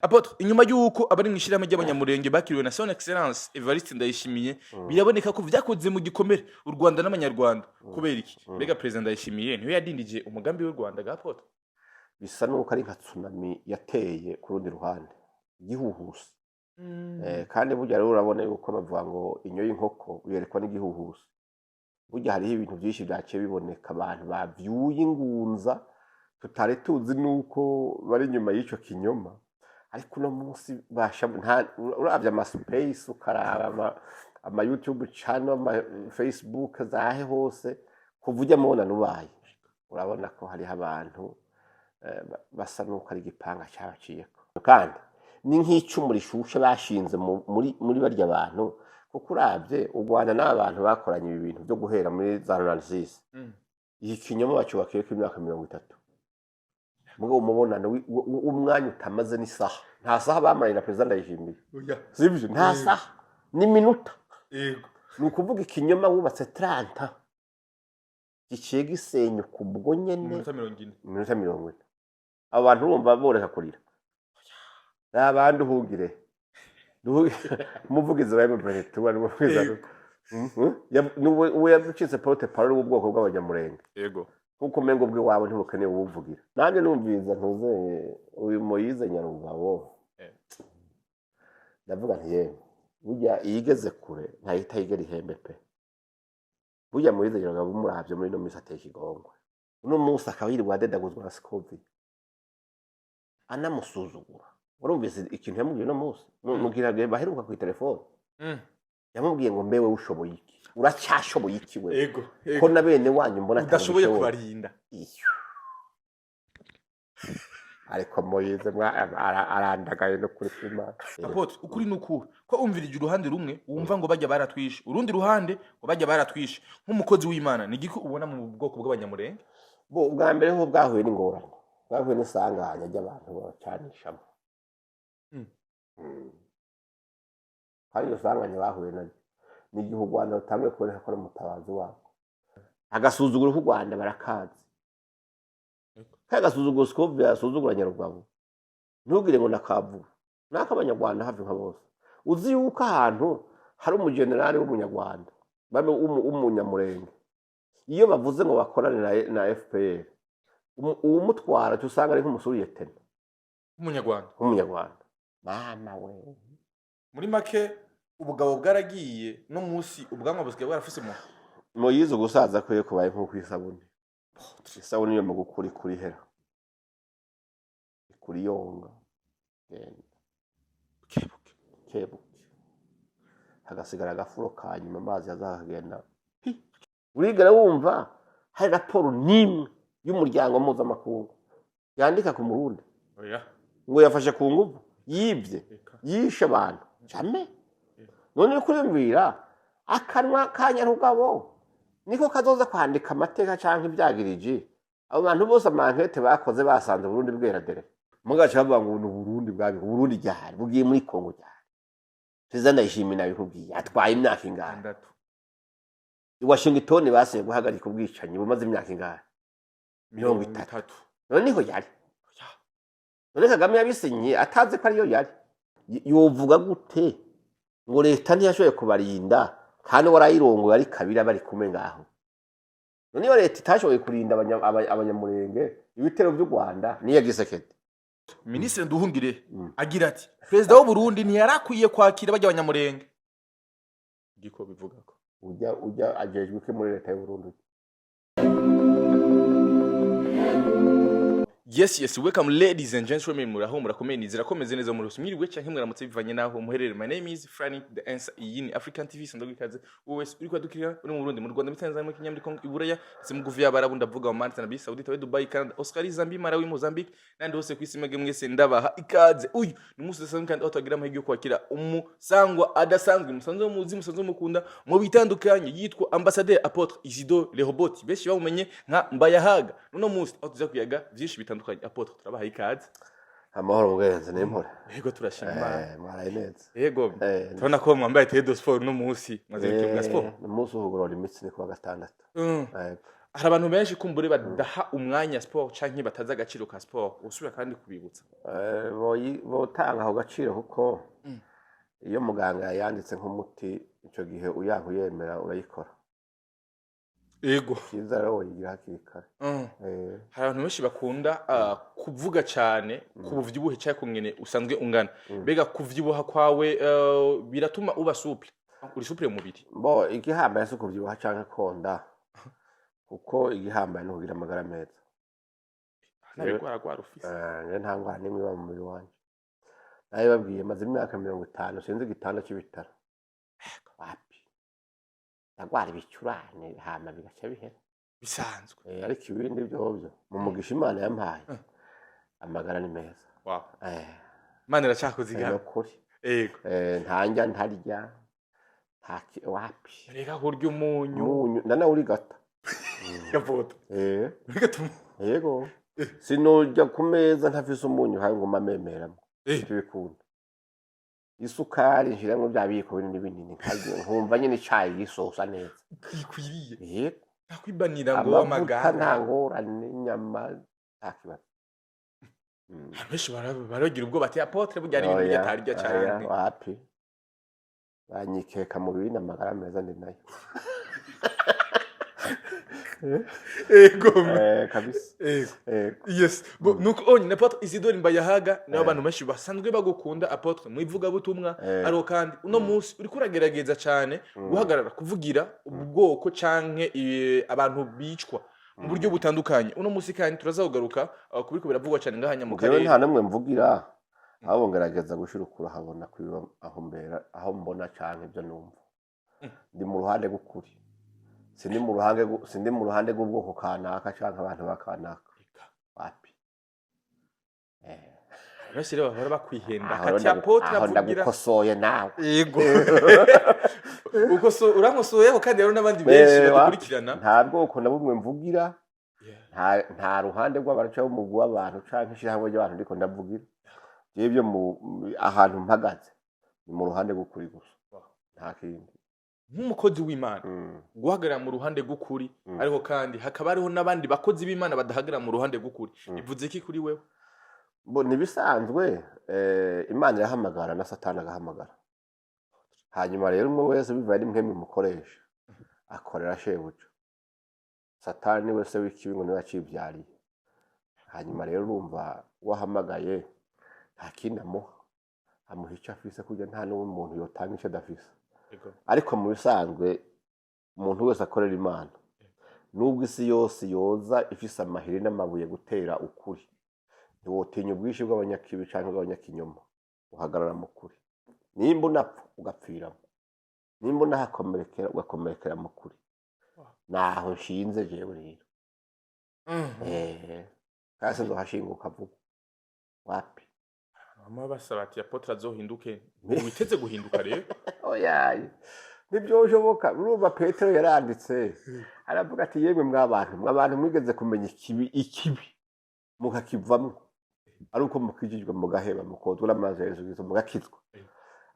Apotre inyuma y'uko abari mwishiramo ry'abanyamurenge bakiriwe na Son Excellence Evariste Ndayishimiye biraboneka ko vyakoze mu gikomere u Rwanda n'abanyarwanda kubera iki mbega president Ndayishimiye niyo yadindije umugambi w'u Rwanda ga Apotre bisa nuko ari nka tsunami yateye ku rundi ruhande igihuhusi kandi burya rero urabona yuko bavuga ngo inyo y'inkoko uyerekwa n'igihuhusi burya hariho ibintu byinshi byaciye biboneka abantu bavyuye ingunza tutari tuzi nuko bari inyuma y'ico kinyoma ariko no munsi basha uravye ama space ukaraba ama YouTube channel ama Facebook zahe hose kuvuja mubona nubaye urabona ko hari abantu basa nuko ari gipanga cyabaciyeko kandi ni nk'icumu rishushe bashinze muri barya abantu kuko uravye u Rwanda n'abantu bakoranye ibi bintu byo guhera muri za Narcisse iki kinyoma bacyubakiye ko imyaka 30 mugo umubonano umwanya utamaze n'isaha nta saha bamaranye na president Ndayishimiye sivyo nta saha ni minuta yego nukuvuga ikinyoma wubatse 30 giciye gisenyuka ubwo nyene minota 40 abantu bumva boreka kurira n'abandi uhugire umuvugizi wa MPR tuba n'umuvugizi we yabucitse porte parole w'ubwoko bw'abanyamurenge yego kuko mengo bwe wabo ntibukeneye ubuvugira nanjye numviza ntuze uyu Moyize Nyarugabo ndavuga nti yewe burya yigeze kure ntahita yigera ihembe pe burya Moyize Nyarugabo muravye muri no misa tekigongwe uno munsi akaba yirirwa adedaguzwa na Scovi anamusuzugura urumvise ikintu yamubwiye no munsi mugirage baheruka ku telefone yamubwiye ngo mbewe ushoboye iki uracyashoboye iki we yego ko na bene wanyu mbona udashoboye kubarinda ariko Moyize arandagaye no kuri Imana Apotre ukuri nukuri ko umvirije uruhande rumwe wumva ngo bajya baratwishe urundi ruhande ngo bajya baratwishe nk'umukozi w'Imana ni giko ubona mu bwoko bw'abanyamurenge bo ubwa mbere ho bwahuye n'ingorane bwahuye n'isanganya ry'abantu bacanishamo hari usanganya bahuye na n'igihugu Rwanda rutamwe kuboneka ko ari umutabazi wabo agasuzuguro ku Rwanda barakazi kagasuzuguro Scovi yasuzugura Nyarugabo ntugire ngo nakavu nakabanyarwanda hafi nka bose uzi yuko ahantu hari umugenerali w'umunyarwanda bame umunyamurenge iyo bavuze ngo bakorane na FPR umutwara tusanga ari nk'umusuriyetene umunyarwanda mama we muri make ubugabo bwaragiye no munsi ubwanwa busigaye bwarafise mu Moyize gusaza kwe kubaye nko kwisabune isabune yo mugukuri kuri hera kuri yonga kebuke hagasigara agafuro kanyuma amazi yazagenda urigara wumva hari raporo nimwe y'umuryango mpuzamakungu yandika ku Murundi ngo yafashe ku nguvu yibye yishe abantu cyane none kurembwira akanwa ka Nyarugabo niko kazoza kwandika amateka canke ibyagirije abo bantu bose amankete bakoze basanze Burundi bwera dere mugaca bavuga ngo ni Burundi bwabi Burundi ryari bugiye muri Kongo ryari President Ndayishimiye nabikubwiye atwaye imyaka ingana i Washington basiye guhagarika ubwicanyi bumaze imyaka ingana 30 none niho yari none Kagame yabisinye ataze ko ariyo yari yovuga gute ngo leta ntiyashoboye kubarinda kandi warayirongo yari kabira bari kumwe ngaho none iyo leta itashoboye kurinda abanyamurenge ibitero by'u Rwanda niyo gisekete Ministre Nduhungire agira ati President w'u Burundi ntiyarakwiye kwakira bajya abanyamurenge giko bivuga ko ujya ajejwe ke muri leta y'u Burundi Yes, welcome ladies and gentlemen, muraho murakomeye nizirakomeze neza mu rusumiriwe cyangwa mwaramutse bivanye naho muherere. My name is Franny the answer in African TV sandogikaze wese uri kwadukira uri mu Burundi mu Rwanda bitanzania mu Kenya muri Kongo Iburaya ndetse mu Guvia barabunda vuga mu Malta na Bi Saudi tawe Dubai Canada Australia Zambia Malawi Mozambique nandi hose kwisimage mwese ndabaha ikaze uyu ni musi dasanzwe kandi autogira amahirwe kwakira umusangwa adasanzwe musanzwe muzi musanzwe mukunda mu bitandukanye yitwa Ambassadeur Apotre Isidore Le Robot beshi bamumenye nka Mbayahaga none musi aho tuza kuyaga byinshi bitandukanye Apotre turabaha ikaze amahoro mwenze n'impore yego turashima mwaraye neza yego turabona ko mwambaye tedo sport no munsi maze kibwa sport no munsi uhugurora imitsi ni kuwa gatandatu hari abantu benshi kumbure badaha umwanya sport canke bataza agaciro ka sport usubira kandi kubibutsa botanga aho gaciro kuko iyo muganga yanditse nk'umuti icyo gihe uyanka uyemera urayikora ego cyiza rero woyigira hakiri kare hari abantu benshi bakunda kuvuga cyane ku buvyibuhe cyangwa kungene usanzwe ungana mbega kuvyibuha kwawe biratuma uba souple uri souple mu mubiri bo igihambaye si ukuvyibuha canke konda kuko igihambaye ni ukugira amagara meza ntabigwaragwara ufise nta ngwara n'imwe iba mu mubiri wanje nawe babwiye maze imyaka 50 sinzi igitanda cy'ibitaro wapi ndagwara ibicurane hama bigaca bihera bisanzwe ariko ibindi byovyo mu mugisha Imana yampaye amagara ni meza wow Imana iracakoze igana kuri ego ntanjya ntarya wapi reka kurya umunyu nana uri gata yavuta reka yego sinojya ku meza ntafise umunyu haye ngo mamemeramo bikunda isukari nshiramo bya biko binini binini nkumva nyine icayi gisosa neza kikwiriye yego nakwibanira ngo amagara ntangora n'inyama ntakibazo abenshi baragira ubwo bati apotre burya ari ibintu byatarya cyane wapi banyikeka mu bibi n'amagara meza ndi nayo ego kabisa yes nuko onye apotre Isidore Mbayahaga nabo abantu benshi basanzwe bagukunda apotre mu ivuga butumwa ariko kandi uno munsi uri kuragerageza cyane guhagarara kuvugira ubwoko canke abantu bicwa mu buryo butandukanye uno munsi kandi turazagugaruka kubiko biravugwa cyane ngahanya mu karere nta namwe mvugira abo ngerageza gushirukura habona kwiba aho mbera aho mbona canke ibyo numva ndi mu ruhande gukuri sindi mu ruhande rw'ubwoko kanaka canke abantu bakanaka wapi basi rero bahora bakwihenda kati apotre avugira ndagukosoye nawe yego uko so urankosoyeho kandi rero nabandi benshi bakurikirana nta bwoko na bumwe mvugira nta ruhande rw'abantu cyangwa umugwi w'abantu canke ishyirahamwe ry'abantu ndiko ndavugira ibyo ahantu mpagaze ni mu ruhande gukuri gusa nta kindi nk'umukozi w'Imana guhagarara mu ruhande gukuri ariko kandi hakaba hariho nabandi bakozi b'Imana badahagarara mu ruhande gukuri bivuze iki kuri wewe bo nibisanzwe Imana irahamagara na Satani agahamagara hanyuma rero umwe wese bivaye n'imwe mukoresha akorera shebuja Satani wese w'ikibi ngo niwe acibyariye hanyuma rero urumva wahamagaye nta kindi amuha icyo afise kugira nta n'umuntu yotanga icyo adafise ariko mu bisanzwe umuntu wese akorera Imana nubwo isi yose yoza ifise amahiri n'amabuye gutera ukuri ntiwotinya ubwinshi bw'abanyakibi cyangwa bw'abanyakinyoma uhagarara mu kuri nimba unapfa ugapfiramo nimba unahakomerekera ugakomerekera mu kuri naho nshinze jewe rero kasi nzohashinguka vuba wapi mama basaba ati apotre azohinduke witeze guhinduka rero oyaye ntibyoshoboka urumva Petero yaranditse aravuga ati yemwe mwabantu mwigeze kumenya ikibi mukakivamo ari uko mukijijwe mugaheba mukozwa n'amazi ya Yesu Kristo mugakizwa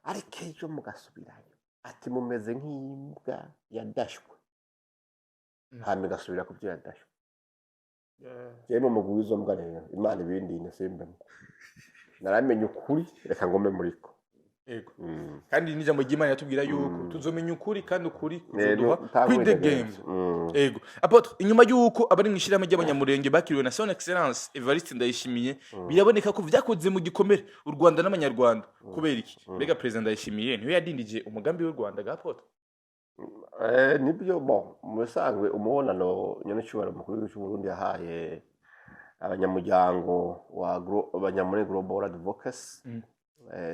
ariko ejo mugasubirayo ati mumeze nk'imbwa yadashwe hama igasubira ku byo yadashwe yemwe mugwi w'izo mbwa rero Imana ibindinde simbemo naramenye ukuri reka ngome muriko ego kandi n'ijambo ry'Imana yatubwira yuko tuzomenya ukuri kandi ukuri kuzoduha quit the game ego apotre inyuma yuko abari mu ishirahamwe ry'abanyamurenge bakiriwe na son excellence Evariste Ndayishimiye biraboneka ko vyakoze mu gikomere u Rwanda n'abanyarwanda kubera iki mbega president Ndayishimiye niwe yadindije umugambi w'u Rwanda ga apotre nibyo musangwe umubonano nyene cyubara mukuru w'igihugu cy'u Burundi yahaye abanyamuryango abanyamurenge Global Advocacy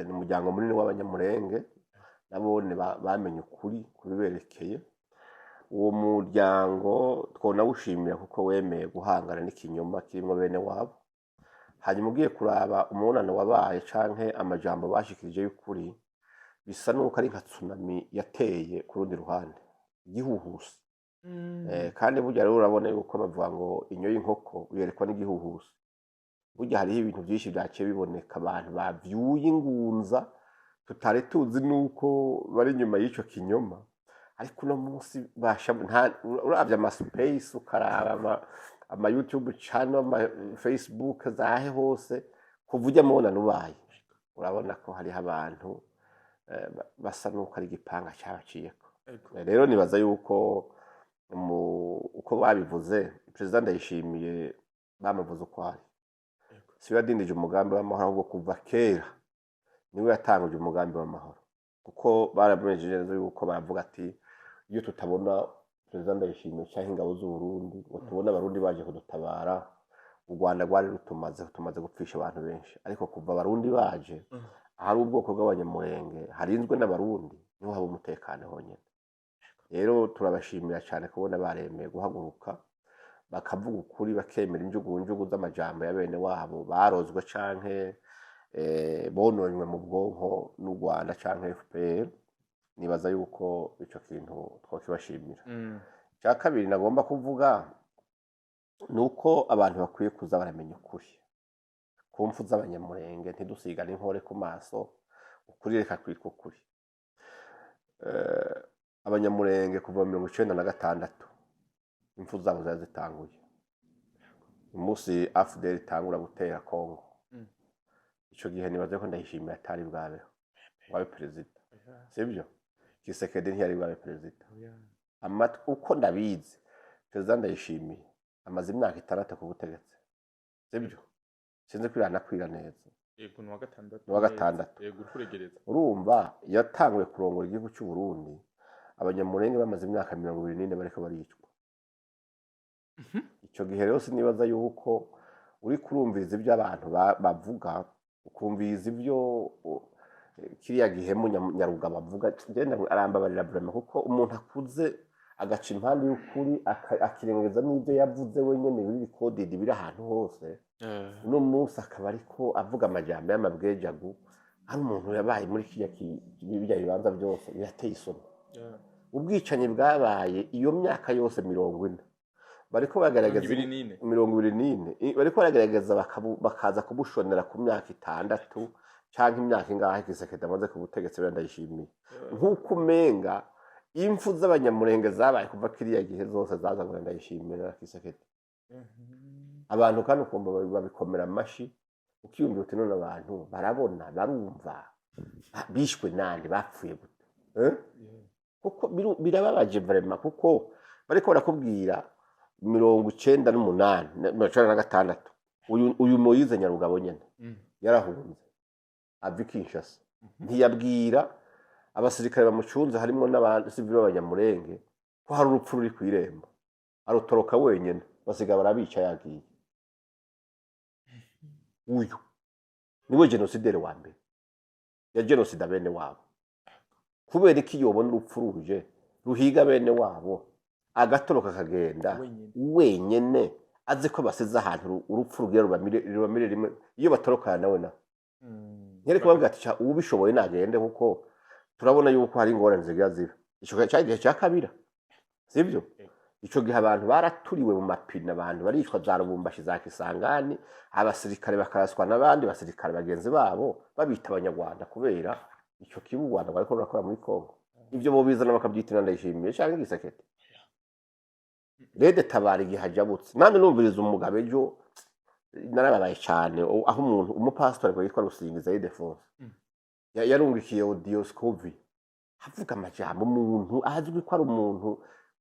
ni umuryango munini w'abanyamurenge nabone bamenye ukuri kubiberekeye uwo muryango twonawushimira kuko wemeye guhangana n'ikinyoma kirimo bene wabo hanyuma ugiye kuraba umunano wabaye canke amajambo bashikirije y'ukuri bisa nuko ari nka tsunami yateye ku rundi ruhande igihuhusi kandi burya rero urabona yuko bavuga ngo inyo y'inkoko uyerekwa n'igihuhusi burya hariho ibintu byinshi byaciye biboneka abantu bavyuye ingunza tutari tuzi nuko bari nyuma y'ico kinyoma ariko uno munsi basha uravye ama space ukaraba ama YouTube channel ama Facebook zahe hose kuvuja mubona nubaye urabona ko hari abantu basa nuko ari igipanga cyabaciyeko rero nibaza yuko uko babivuze president Ndayishimiye bamuvuze uko ari si yadindije umugambi w'amahoro ahubwo kuva kera niwe yatanguje umugambi w'amahoro kuko barabejeje neza yuko baravuga ati iyo tutabona president Ndayishimiye cyangwa ingabo z'u Burundi ngo tubona abarundi baje kudutabara u Rwanda rwari tumaze gupfisha abantu benshi ariko kuva abarundi baje hari ubwoko bw'abanyamurenge harinzwe n'abarundi niho haba umutekano honyine rero turabashimira cyane kubona baremeye guhaguruka bakavuga ukuri bakemera injugu z'amajambo ya bene wabo barozwe canke bononywe mu bwonko n'u Rwanda canke FPR nibaza yuko ico kintu twokibashimira cya kabiri nagomba kuvuga nuko abantu bakwiye kuza baramenya ukuri kumfu z'abanyamurenge ntidusigane inkore ku maso ukuri reka kwitwa ukuri abanyamurenge kuva 1996 imfu zabo zazitanguye umunsi AFDL itangura gutera Kongo ico gihe nibaze ko Ndayishimiye atari bwabeho wabe president sibyo Kisekedi ntiyari bwabe president uko ndabizi president Ndayishimiye amaze imyaka 6 ku butegetsi sibyo sinze kwirana neza yego ni wa gatandatu yego kuregereza urumva yatanguye kurongora igihugu cy'u Burundi abanyamurenge bamaze imyaka 24 bariko baricwa ico gihe rero sinibaza yuko uri kurumviriza ibyo abantu bavuga ukumviriza ibyo kiriya gihemu nyaruga bavuga genda arambabarira vraiment kuko umuntu akuze agaca impande y'ukuri akirengeza n'ibyo yavuze wenyene biri recorded biri ahantu hose uno munsi akaba ariko avuga amajambo y'amabwejagu hari umuntu yabaye muri kiriya bibanza byose birateye isoni ubwicanyi bwabaye iyo myaka yose 40 bariko bagaragaza 24 bariko baragaragaza bakaza kubushonera ku myaka 6 cyangwa imyaka ingahe Kisekedi amaze ku butegetsi Ndayishimiye nk'uko umenga imfu z'abanyamurenge zabaye kuva kiriya gihe zose zazanywe Ndayishimiye na Kisekedi abantu kandi ukumva babikomera amashi ukiyumvira uti none abantu barabona barumva bishwe nande bapfuye gute kuko birababaje vraiment kuko bariko barakubwira 98 uyu Moise Nyarugabo nyene yarahunze ava Kinshasa ntiyabwira abasirikare bamucunze harimo n'abasivili b'abanyamurenge ko hari urupfu ruri kwirembo arutoroka wenyene basiga barabica yagiye uyu niwe genocidere wa mbere ya genocide bene wabo kubera iki yobona urupfu ruje ruhiga bene wabo agatoroka kagenda wenyene azi ko basize ahantu urupfu rugiye rubamire rimwe iyo batorokana nawe na nyere kubabwira ati ubishoboye nagende kuko turabona yuko hari ingorane zigira ziba ico cyagihe cya kabira sivyo ico gihe abantu baraturiwe mu mapine abantu baricwa za Rubumbashi za Kisangani abasirikare bakaraswa n'abandi basirikare bagenzi babo babita abanyarwanda kubera ico kibu Rwanda bariko barakora muri Kongo ivyo bo bizana bakabyitina Ndayishimiye cyangwa Gisekedi Rede Tabara gihajabutse nande numviriza umugabe ejo narababaye cyane aho umuntu umupastor ngo yitwa Rusingiza Ildefonse yarungikiye Audioscovi havuga amajambo umuntu azwi ko ari umuntu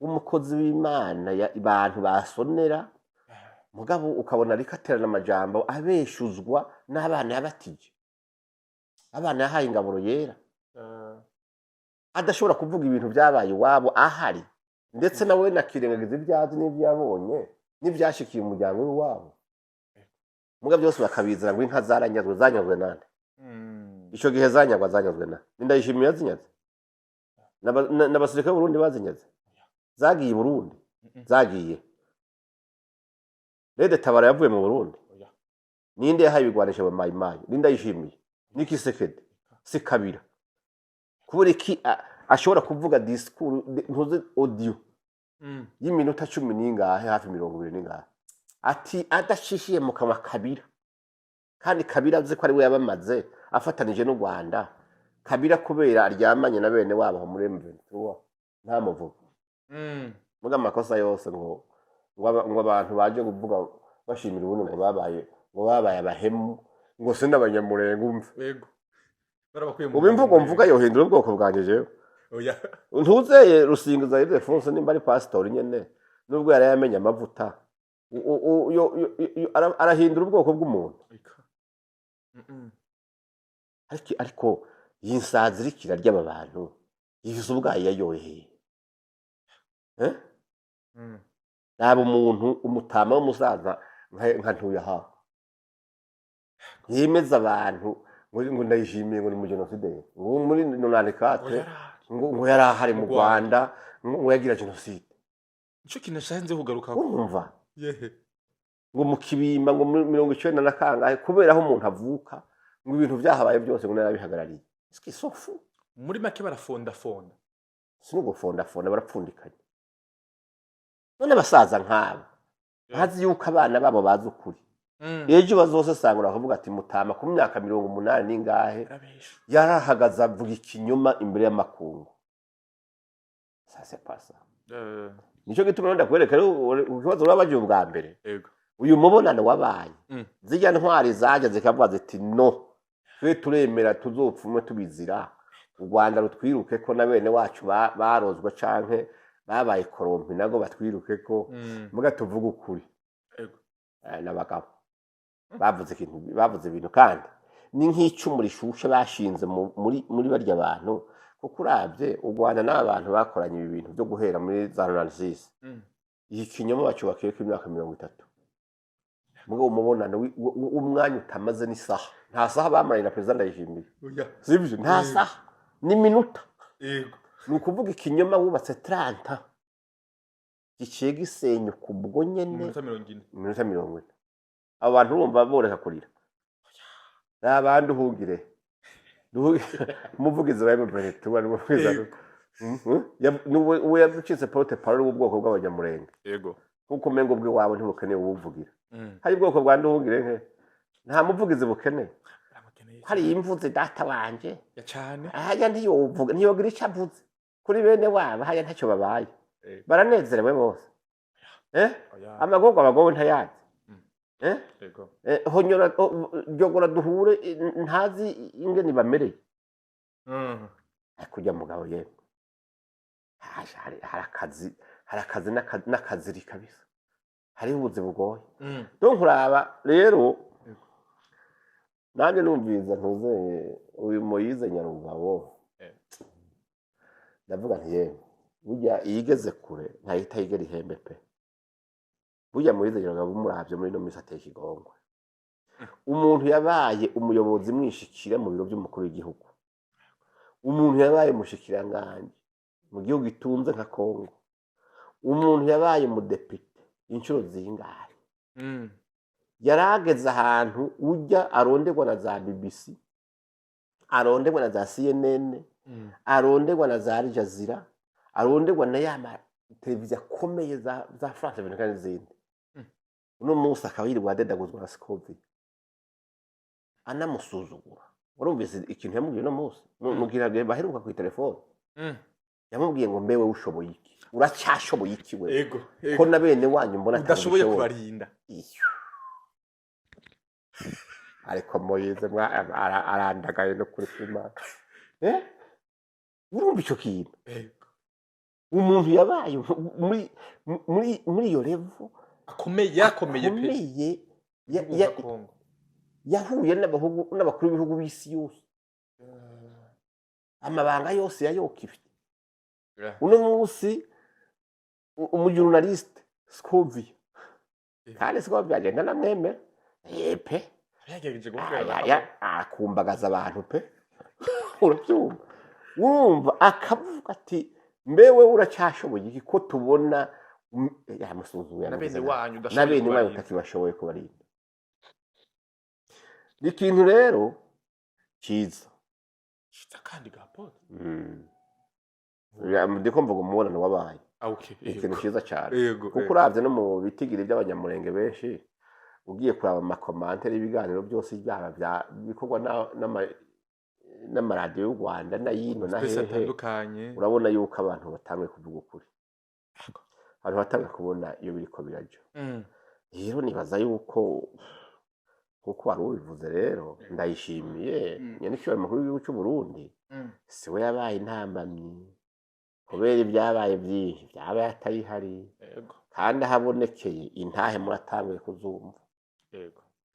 w'umukozi w'Imana abantu basonera mugabo ukabona rikaterana amajambo abeshuzwa n'abana yabatije abana yahaye ingaburo yera adashobora kuvuga ibintu byabaye wabo ahari ndetse nawe nakirengagiza ibyazi n'ibyabonye n'ibyashikiye umuryango wabo muga byose bakabizira ngo inka zanyazwe nande ico gihe zanyazwe na Ndayishimiye yazinyaze n'abasirikare b'u Burundi bazinyaze zagiye Burundi zagiye Rede Tabara yavuye mu Burundi ninde yahaye ibigwanisha ba Mayimayi Ndayishimiye ni Kisekedi si Kabira kubera iki ashobora kuvuga discours ntuze audio y'iminota 10 n'ingahe hafi 20 n'ingahe ati adashishiye mu kanwa Kabira kandi Kabira azi ko ari we yabamaze afatanije n'u Rwanda Kabira kubera aryamanye na bene wabo muri M23 nta muvugo Mm. muga amakosa yose ngo abantu baje kuvuga bashimira ubundi ngo babaye abahemu ngo se n'abanyamurenga umve Yego. Barabakuye ubu imvugo mvuga yohindura ubwoko bwanjye jewe Oya. ntuzeye Rusingiza Ildefonse nimba ari pastor nyene nubwo yari yamenye amavuta arahindura ubwoko bw'umuntu ariko yinsazi rikira ry'aba bantu yivuze ubwayo yayoheye naba umuntu umutama w'umusaza nka ntuyaha yemeza abantu ngo ndayishimiye ngo ni mu genocide ngo muri 94 ngo yari ahari mu Rwanda ngo yagira genocide ico kinashanze kugaruka urumva yehe ngo mu kibimba ngo 90 na kangahe kubera aho umuntu avuka ngo ibintu byahabaye byose ngo narabihagarariye isofu muri make barafonda sinugo fonda barapfundikanye none basaza nk'aba bazi yuko abana babo bazi ukuri ejo bazose sanga uravuga ati mutama ku myaka 80 n'ingahe yarahagaza avuga ikinyoma imbere y'amakungu sase pasa nico gituma ndakwereka ukibazo urabaje ubwa mbere yego uyu mubonano wabaye zijya ntwari zaje zikavuga ziti no twe turemera tuzopfumwe tubizira u Rwanda rutwiruke ko na bene wacu barozwa canke babaye korompi nago batwiruke ko muga tuvuga ukuri yego n'abagabo bavuze ibintu kandi ni nk'icumu rishushe bashinze muri barya abantu kuko uravye u Rwanda n'abantu bakoranye ibi bintu byo guhera muri za 96 iyi kinyoma bacubakiye ko imyaka 30 muga umubonano umwanya utamaze n'isaha nta saha bamaranye na president Ndayishimiye sivyo nta saha ni minuta yego nukuvuga ikinyoma wubatse 30 giciye gisenyuka ubwo nyene minota 40 abantu bumva boreka kurira n'abandi uhugire umuvugizi wa MPR tuba n'umuvugizi uwe yaducitse porte parole w'ubwoko bw'abanyamurenge yego kuko mengo bwe wabo ntibukeneye ubuvugira hari ubwoko bwa nduhugire nke nta muvugizi bukeneye hari imvuze data wanje ya cyane ahajya ntiyovuga ntiyogira icyo avuze kuri bene wabo hajya ntacyo babaye baranezerewe bose amagorwa abagowe ntayazi honyora jogora duhure ntazi ingene bamereye kujya mugabo yewe hari akazi n'akaziri kabisa hariho ubuzi bugoye donc uraba rero nanjye numviza ntuzeye uyu Moyize Nyarugabo ndavuga nti yewe burya yigeze kure ntahita yigera ihembe pe burya Moyize Nyarugabo umuravye muri no misi ateye ikigongwe umuntu yabaye umuyobozi mwishikira mu biro by'umukuru w'igihugu umuntu yabaye mushikiranganje mu gihugu gitunze nka Kongo umuntu yabaye umudepite inshuro zingahe yarageze ahantu ujya aronderwa na za BBC aronderwa na za CNN aronderwa na za Al Jazeera aronderwa na yama televiziyo akomeye za France 24 n'izindi uno munsi akaba yirirwa adedaguzwa na Scoville anamusuzugura urumvise ikintu yamubwiye no munsi mugira baheruka ku telefone yamubwiye ngo mbewe ushoboye iki uracyashoboye iki we yego ko na bene wanyu mbona udashoboye kubarinda ariko Moyize arandagaye no kuri Imana urumva icyo kintu umuntu yabaye muri iyo level yakomeye pe yahuye n'abakuru b'ibihugu b'isi yose amabanga yose yayoka ifite uno munsi umujurnaliste Scoville kandi Scoville agenda namwemera pe yagejeje kuvuga akumbagaza abantu pe urabyumva wumva akavuga ati mbewe uracyashoboye iki ko tubona yamusuzuye na bene wanyu utakibashoboye kubarinda ni ikintu rero cyiza kandi gapoto ndiko mvuga umubonano wabaye ikintu cyiza cyane kuko uravye no mu bitigiri by'abanyamurenge benshi ugiye kuraba amakomantere y'ibiganiro byose byaba bikorwa n'amaradiyo y'u Rwanda n'ayino na twese hehe atandukanye urabona yuko abantu batangiye kuvuga ukuri abantu batangiye kubona iyo biriko biraja rero nibaza yuko kuko wari ubivuze rero ndayishimiye nyenikibari mukuru w'igihugu cy'u Burundi siwe yabaye intambamyi kubera ibyabaye byinshi byabaye atari hari kandi ahabonekeye intahe muratanguye kuzumva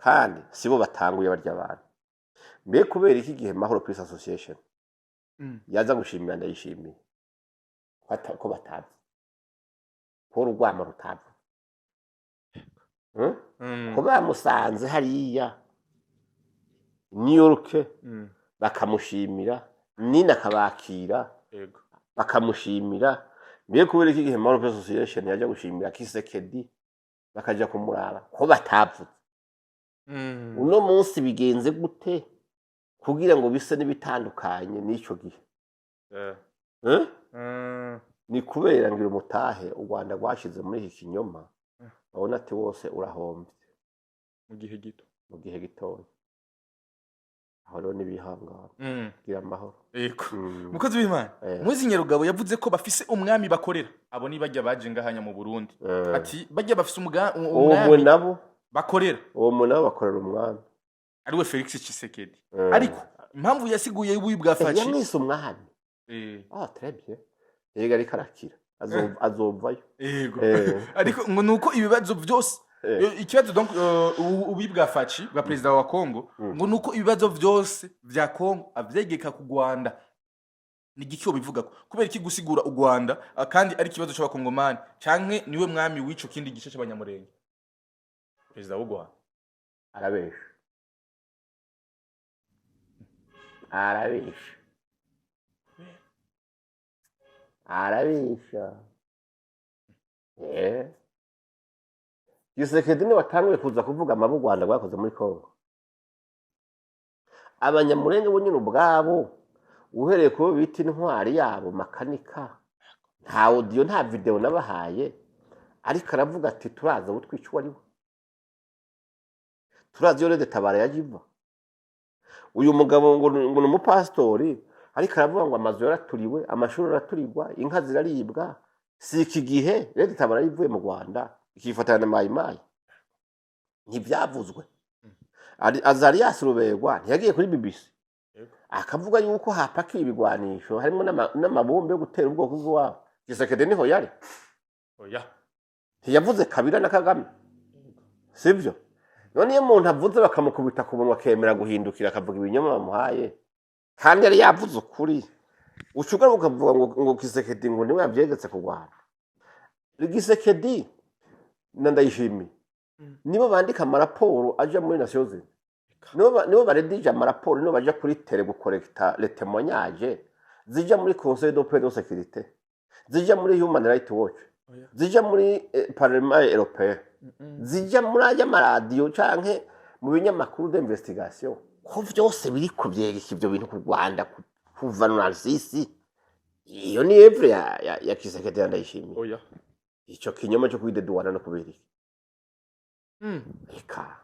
kandi sibo batanguye barya abantu mbe kubera iki gihe Mahoro Peace Association yaza gushimira ndayishimiye ko batazi ko urwamo rutazi ko bamusanze hariya New York bakamushimira nina akabakira bakamushimira mbe kubera iki gihe Mahoro Peace Association yaje gushimira Kisekedi bakaja kumuraba ko batavuze uno munsi bigenze gute kugira ngo bise n'ibitandukanye n'ico gihe ni kubera ngira umutahe u Rwanda rwashize muri iki kinyoma babona ati wose urahombye mu gihe gitoya aho rero n'ibihangano gira amahoro mukozi w'Imana muzi Nyarugabo yavuze ko bafise umwami bakorera abo ni bajya baje ngahanya mu Burundi ati bajya bafise umwami nabo bakorera uwo munabo bakorera umwami ariwe Felix Tshisekedi ariko impamvu yasiguye y'ubuyi bwafaci yamwise umwami très bien yega ari karakira azovayo ariko ngo nuko ibibazo byose ikibazo donc ubuyi bwafaci bwa president wa Congo ngo nuko ibibazo byose vya Congo avyegeka ku Rwanda ni gicyo bivuga kubera iki gusigura u Rwanda kandi ari kibazo cy'abakongomani canke niwe mwami w'ico kindi gice cy'abanyamurenge president w'u Rwanda arabesha Gisekedi ni watanguye kuza kuvuga amabu Rwanda rwakoze muri Congo abanyamurenge bo nyine ubwabo uhereye ko bita intwari yabo makanika nta audio nta video nabahaye ariko aravuga ati turaza butwica wari turazi yore Tabara yajiva uyu mugabo ngo n'umupastori ariko aravuga ngo amazu yaraturiwe amashuri araturirwa inka ziraribwa si iki gihe Leta Tabara yivuye mu Rwanda ikifatana na mayimayi ntibyavuzwe Azarias Ruberwa ntiyagiye kuri BBC akavuga yuko hapakiye ibigwanisho harimo n'amabombe yo gutera ubwoko bw'uwabo Gisekedi niho yari ntiyavuze Kabila na Kagame sibyo none iyo umuntu avuze bakamukubita ku bunwa akemera guhindukira akavuga ibinyoma bamuhaye kandi yari yavuze ukuri ucugaruka ukavuga ngo Gisekedi ngo niwe yabyegetse ku Rwanda Gisekedi ndayishimiye nibo bandika amaraporo aja muri Nations Unies nibo baredije amaraporo nibo baja kuri tele gukorekta les témoignages zija muri Conseil de paix de sécurité zija muri Human Rights Watch zija muri Parlement européen zija muri aja maradiyo canke mu binyamakuru d'investigation ko byose biri kubyegeka ibyo bintu ku Rwanda kuva Narcisse iyo ni evre ya Kisekedi ndayishimiye icyo kinyoma cyo kwideduana no kubera eka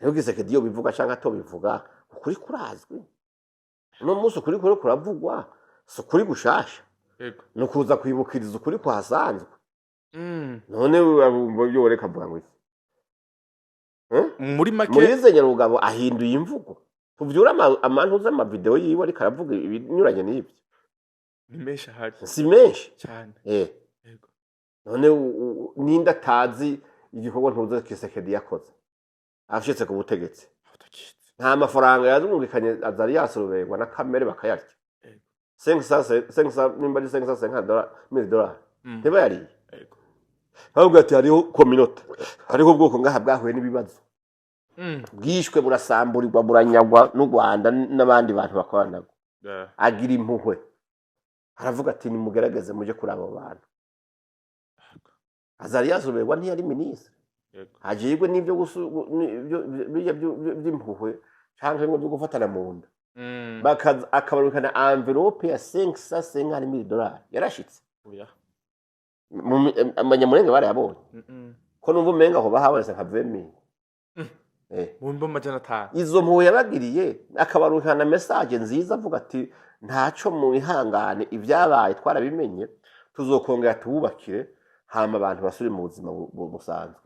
rero Kisekedi yo bivuga canke atobivuga ukuri kurazwi no muso kuri kuravugwa so kuri gushasha no kuza kwibukiriza ukuri kwasanzwe none yo reka mvuga ngo muri make Moise Nyarugabo ahinduye imvugo tuvyura amantu z'ama video yiwe ariko aravuga ibinyuranye n'ibyo ni menshi hari si menshi cyane none ninda tazi igikorwa ntuze Kisekedi yakoze afishitse ku butegetsi nta mafaranga yazungukanye Azarias Ruberwa na Kamere bakayarya 500 nimba ari $500 nteba yari ahubwo ati hariho communauté hariho ubwoko ngaha bwahuye n'ibibazo bwishwe burasamburirwa buranyagwa n'u Rwanda n'abandi bantu bakoranaga agira impuhwe aravuga ati nimugerageze muje kuri abo bantu Azarias Ruberwa ntiyari ministre ajirwe n'ibyo by'impuhwe cyangwa ngo byo gufatana mu nda akabarukana envelope ya $500,000 yarashitse amanyamurenge barayabonye ko numva umenga aho bahabonetse nka 20,000 mu mboma majana 5 izo mpuwe yabagiriye akabaruhana message nziza avuga ati ntaco mu ihangane ibyabaye twarabimenye tuzokongera tububakire hama abantu basuri mu buzima busanzwe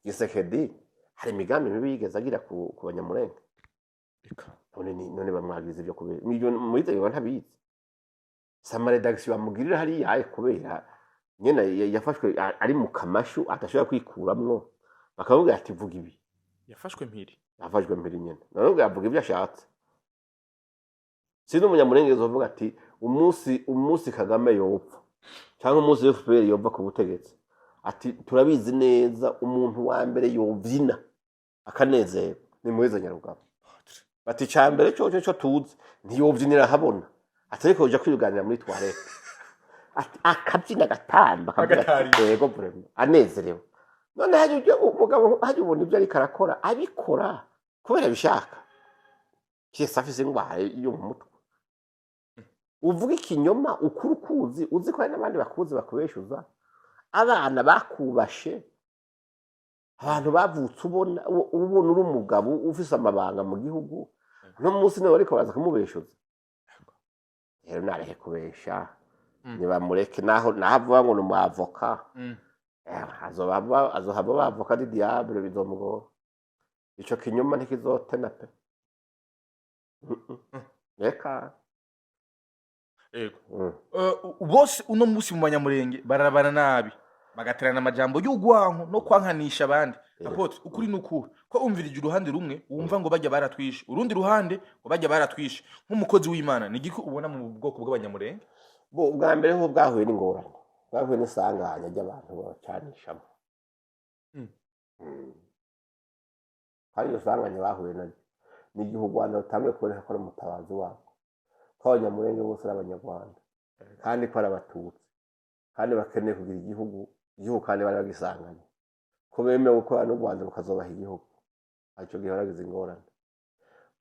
Gisekedi hari imigambi mibi yigeze agira ku banyamurenge none bamwagize ibyo kubera muri tegeko ntabizi sama redaction bamugirira hari yaye kubera nyene yafashwe ari mu kamashu atashobora kwikuramwo bakavuga ati vuga ibi yafashwe mpiri nyene none yavuga ibyo ashatse sino umunyamurenge zovuga ati umunsi Kagame yopfa cyangwa umunsi FPR yova ku butegetsi ati turabizi neza umuntu wa mbere yovyina akanezero ni Moise Nyarugabo bati cyambere cyo tuzi ntiyovyinira habona atariko uja kwiruganira muri toilette ati akabyina gatamba akavuga yego vraiment anezerewe none haje umugabo haje ubona ibyo ari karakora abikora kubera bishaka cyese afise ingwara yo mu mutwe uvuga ikinyoma ukuru kuzi uzi ko hari n'abandi bakuzi bakubeshuza abana bakubashe abantu bavutse ubona uri umugabo ufise amabanga mu gihugu no munsi nawe ariko baraza kumubeshuza rero narehe kubesha nibamureke naho nahavuga ngo ni avoka azohaba bavoka di diable bizomugora ico kinyoma ntikizotena pe reka bose uno musi mu banyamurenge bararabana nabi bagaterana amajambo y'ugwanko no kwankanisha abandi apotre ukuri n'ukuri ko umvirije uruhande rumwe wumva ngo bajya baratwishe urundi ruhande ngo bajya baratwishe nk'umukozi w'Imana ni giko ubona mu bwoko bw'abanyamurenge bo bwa mbere ho bwahuye n'ingorane bwahuye n'isanganya ry'abantu bacanishamo hari isanganya bahuye n'igihugu Rwanda rutamwe kuboneka ko ari umutabazi wabo ko abanyamurenge bose ari abanyarwanda kandi ko ari abatutsi kandi bakeneye kugira igihugu kandi bari bagisanganye ko bemewe gukora n'u Rwanda rukazobaha igihugu aricyo gihe baragize ingorane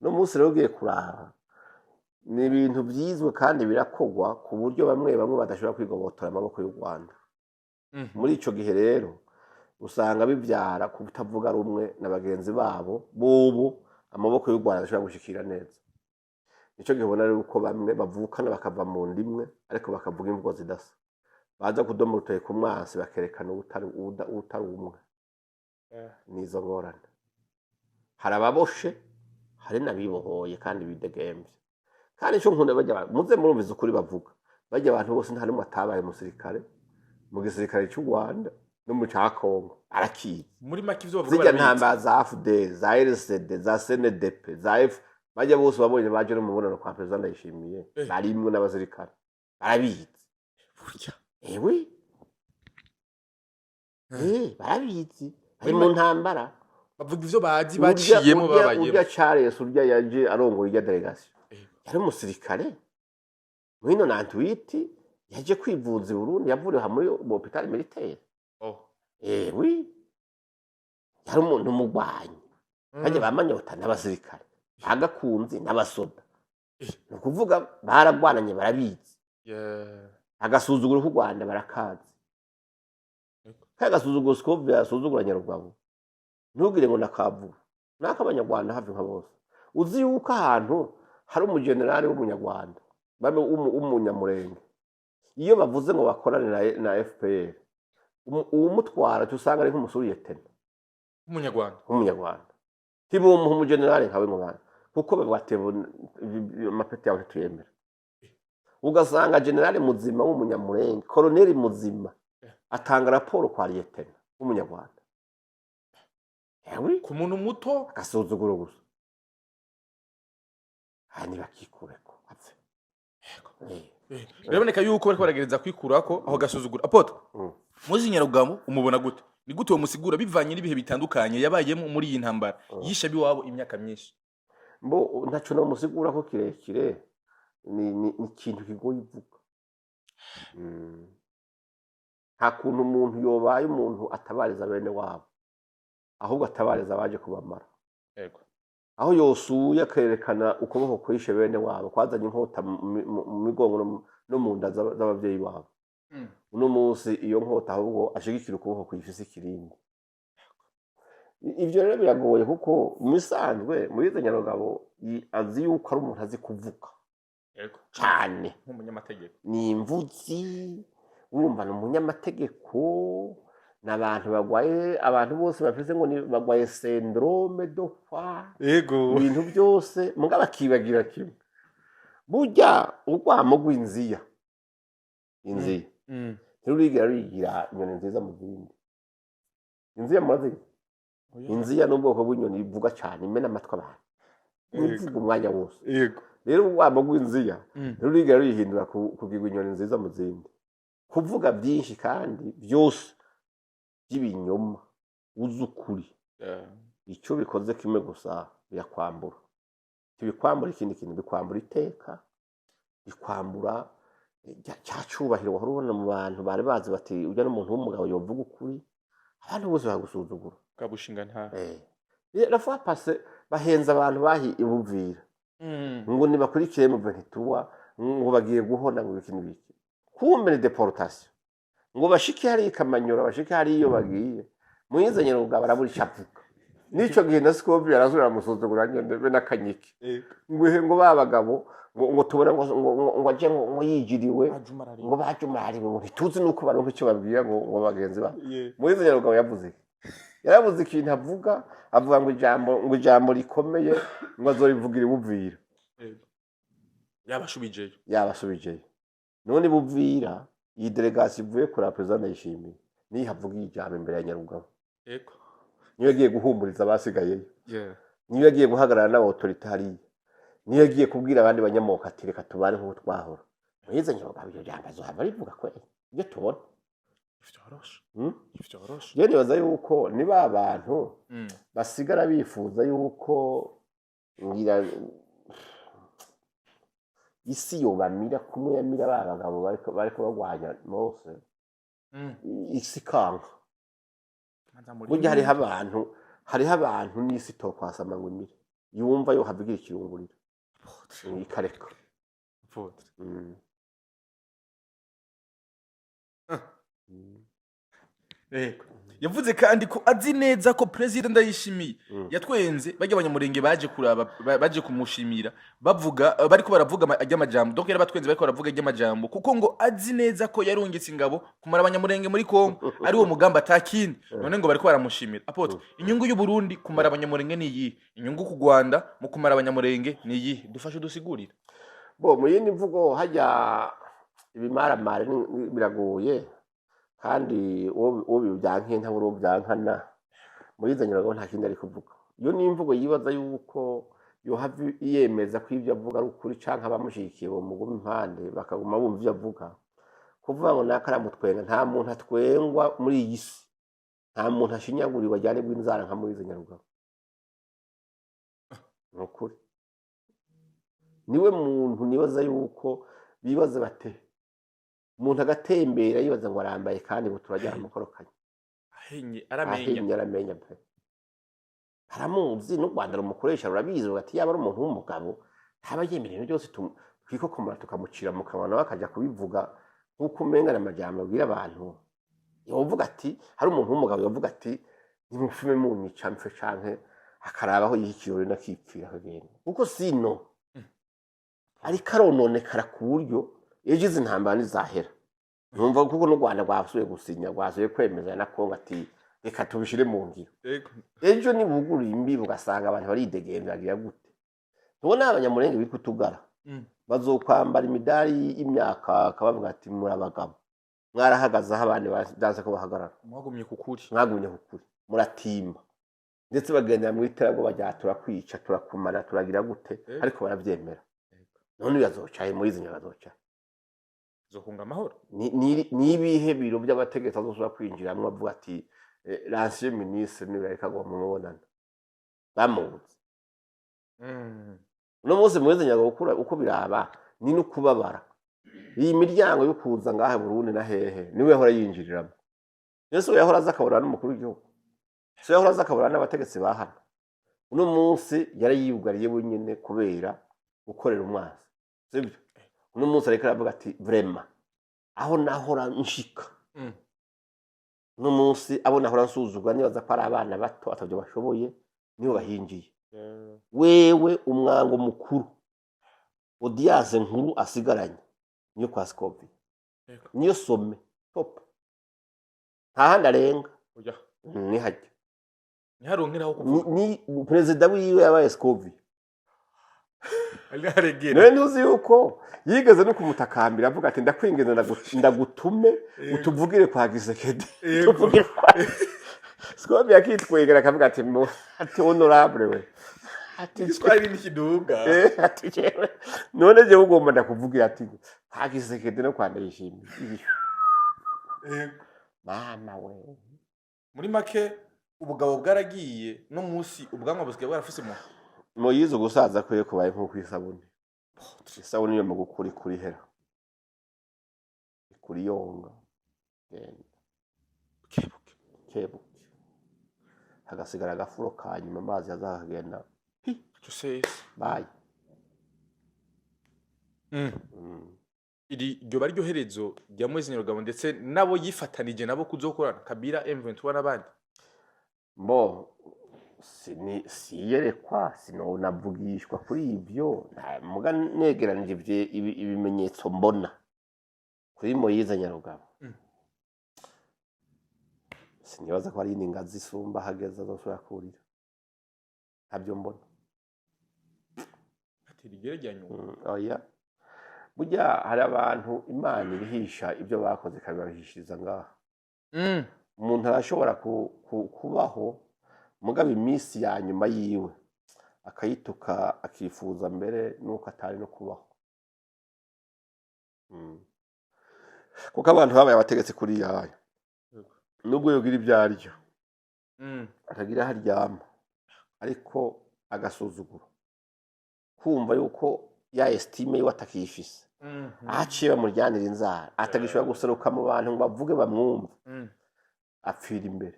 no munsi rero ugiye kurara ni ibintu byizwe kandi birakogwa ku buryo bamwe badashobora kwigobotora amaboko y'u Rwanda muri ico gihe rero usanga bivyara kutavuga rumwe na bagenzi babo bobo amaboko y'u Rwanda ashobora gushikira neza nico gihe ubona rero uko bamwe bavukana bakava mu ndimwe ariko bakavuga imvugo zidasa baza kudoma urutoke ku mwansi bakerekana utari umwe nizo ngorane hari ababoshe hari n'abibohoye kandi bidegemvye kandi ico nkunda bajya muze murumviza ukuri bavuga bajya abantu bose nta n'umwe atabaye musirikare mu gisirikare cy'u Rwanda no mu ca Kongo arakiye muri make ivyo bavuga zijya ntamba za AFDL za RCD za CNDP za F bajya bose babonye baje no mubonano kwa president Ndayishimiye barimwe n'abasirikare barabizi ewe barabizi ari mu ntambara bavuga ivyo bazi baciyemo babayemo urya Charles urya yaje arongoye irya delegation yari umusirikare mwino Nantuiti yaje kwivuza i Burundi yavuriwe muri hopital militaire ewe yari umuntu mugwanyi baje bamanyota n'abasirikare bagakunze n'abasoda no kuvuga baragwananye barabizi agasuzuguro ku Rwanda barakazi kagasuzuguro skovye asuzugura Nyarugabo ntugire ngo nakavu nakabanyarwanda hafi nka bose uzi yuko ahantu hari umugenerali w'umunyarwanda bame umunyamurenge iyo bavuze ngo bakorane na FPR umutwara tusanga ari nk'umusuriyetene umunyarwanda tibo umugenerali nkawe ngo bana kuko babatebo amapeti yawe tuyemera ugasanga generali muzima w'umunyamurenge koloneli muzima atanga raporo kwa liyetena w'umunyarwanda ku muntu muto agasuzuguro gusa hani bakikureko apfe biraboneka yuko bariko baragereza kwikurako aho gasuzuguro apoto muzi Nyarugabo umubona gute ni gute uwo musigura bivanye n'ibihe bitandukanye yabayemo muri iyi ntambara yisha biwabo imyaka myinshi mbo ntaco no musigura ko kirekire ni ikintu kigoye ivuga nta kuntu umuntu yobaye umuntu atabariza bene wabo ahubwo atabariza abaje kubamara yego aho yosuye akerekana ukuboko kwishe bene wabo kwazanye inkota mu migongo no mu nda z'abavyeyi babo uno munsi iyo nkota ahubwo ashigikira ukuboko kwifise ikirindi ivyo rero biragoye kuko musanzwe muri izo nyarugabo azi yuko ari umuntu azi kuvuga yego cane nk'umunyamategeko ni imvuzi urumva ni umunyamategeko n'abantu bagwaye abantu bose bafise ngo bagwaye syndrome de foi yego ibintu byose mugabo akibagira kimwe burya urwamo rw'inziya inziya ntirurigera ruyigira inyoni nziza mu zindi inziya murazi inziya ni ubwoko bw'inyoni ivuga cyane imena amatwi abantu ivuga umwanya wose yego rero urwamo rw'inziya ntirurigera ruyihindura kugirwa inyoni nziza mu zindi kuvuga byinshi kandi byose by'ibinyoma uzi ukuri icyo bikoze kimwe gusa birakwambura ntibikwambura ikindi kintu bikwambura iteka bikwambura cya cyubahiro wahora ubona mu bantu bari bazi bati ujya n'umuntu w'umugabo yovuga ukuri abantu bose bagusuzugura kabushinga nta rafa pase bahenza abantu bahi ibuvira ngo nibakurikire mu venituwa ngo bagiye guhona ngo ikintu biki kumbe ni deportation ngo bashike hari ikamanyura bashike hari iyo bagiye muyizanye rugaba baraburi chavuka nico gihe nasikobi yarazura musuzugura nyende be nakanyiki ngo babagabo ngo tubona ngo aje ngo yijiriwe ngo bajumari ngo ntituzi nuko baronka icyo babwira ngo bagenzi ba muyizanye rugaba yaravuze ikintu avuga ngo ijambo rikomeye ngo azorivugira ibuvira yabashubijeyo none buvira iyi delegation ivuye kuri president Ndayishimiye ni havuga ijambo imbere ya Nyarugabo yego niyo yagiye guhumuriza abasigayeyo niyo yagiye guhagarara n'autorité hariya niyo yagiye kubwira abandi banyamoka ati reka tubane nk'uko twahora mwize Nyarugabo iryo jambo azohava rivuga kweli ibyo tubona ifyoroshe je nibaza yuko niba abantu basigara bifuza yuko ngira isi yobamira kumwe yamira abagabo bariko bagwanya mose isi kanka burya hariho abantu n'isi tokwasama ngo imire yumva yo habigira ikirungurira ikareka yavuze kandi ko azi neza ko President Ndayishimiye yatwenze bajya abanyamurenge baje kumushimira bavuga bariko baravuga ajyamajambo donc yari batwenze bariko baravuga ajyamajambo kuko ngo azi neza ko yarungitse ingabo kumara abanyamurenge muri Kongo ari wo mugamba atakindi none ngo bariko baramushimira apote inyungu y'u Burundi kumara abanyamurenge ni yi inyungu ku Rwanda mu kumara abanyamurenge ni yi dufashe dusigurira bo mu yindi mvugo hajya ibimaramare biragoye kandi uwo byanke nta buro byankana muri zanyirago nta kindi ari kuvuga iyo ni imvugo yibaza yuko yo have yemeza ko ibyo avuga ari ukuri canka abamushikiye mu gumi impande bakaguma bumva ibyo avuga kuvuga ngo nakaramutwenga nta muntu atwengwa muri iyi si nta muntu ashinyaguriwe ajyane bw'inzara nka muri zanyirago nukuri niwe muntu nibaza yuko bibaza bate umuntu agatembera yibaza ngo arambaye kandi ngo turajyana mukorokanye ahenye aramenya pe haramuzi no Rwanda rumukoresha rurabizi ugati yaba ari umuntu w'umugabo haba yemereye byose twikokomora tukamucira mu kanwa nawe akajya kubivuga nkuko umenga n'amajambo abwira abantu yovuga ati hari umuntu w'umugabo yovuga ati nimufume mu nica mfe canke akarabaho yikirore nakipfira kagenda kuko sino ari karononekara ku buryo ejize intambara nizahera numva kuko no Rwanda rwasuye gusinya rwasuye kwemeza na Kongo ati reka tubishire mu ngiro ejo ni buguru imbi bugasanga abantu bari degembagira gute tubona abanyamurenge bikutugara bazokwambara imidari y'imyaka akabavuga ati muri abagabo mwarahagaze aho abandi badanse ko bahagarara mwagumye kukuri muratimba ndetse bagendera mu iterago bajyatura kwica turakumana turagira gute ariko baravyemera none yazocaye muri izi nyabazoca zohunga amahoro ni ibihe biro by'abategetsi azosubira kwinjiramwo avuga ati l'ancien ministre niwe ariko agomba mubonana bamuzi no munsi muweze nyagokura uko biraba ni no kubabara iyi miryango yo kuza ngaha Burundi na hehe niwe yahora yinjiriramo Yesu yahora azakabura n'umukuru w'igihugu so yahora azakabura n'abategetsi bahana uno munsi yari yiyugariye wenyine kubera gukorera umwanzi sibyo uno munsi ariko aravuga ati vraiment aho nahora nshika n'umunsi abo nahora nsuzugura nibaza ko ari abana bato atavyo bashoboye nibo bahinjiye wewe umwango mukuru audience nkuru asigaranye niyo kwa Scovia niyo some top nta handi arenga oya ni hajya ntiharonkeraho kuvuga ni perezida wiwe yabaye Scovia aliharegera none ntuzi yuko yigeze no kumutakambira avuga ati ndakwingiza ndagutume utuvugire kwa Gisekedi tuvugire kwa Scovia akitwegera akavuga ati honorable we ati twari n'ikiduga ati jewe none je ugomba ndakuvugira ati kwa Gisekedi no kwanda yishimye mama we muri make ubugabo bwaragiye no munsi ubwanwa busigaye bwarafise mu Moyize gusaza kwe kubaye nko kwisabune isabune yo magukuri kuri hera kuri yonga kebuke hagasigara agafuro kanyuma amazi azahagenda bayi iryo bari ryo herezo rya Moise Nyarugabo ndetse nabo yifatanije nabo kuzokorana Kabila M23 n'abandi mbo siyerekwa sinonavugishwa kuri ivyo muga negeranije ibimenyetso mbona kuri Moise Nyarugabo sinibaza ko ari ingazi isumba hageza zosura kurira ntabyo mbona ati rigere rya nyuma oya burya hari abantu Imana ibihisha ibyo bakoze kabibahishiriza ngaha umuntu arashobora kubaho mugabo iminsi ya nyuma yiwe akayituka akifuza mbere nuko atari no kubaho kuko abantu babaye abategetse kuri yayo nubwo yogira ibyaryo akagira haryama ariko agasuzuguro kumva yuko ya estime yiwe atakifise aciye bamuryanira inzara atagishobora guseruka mu bantu ngo bavuge bamwumve apfira imbere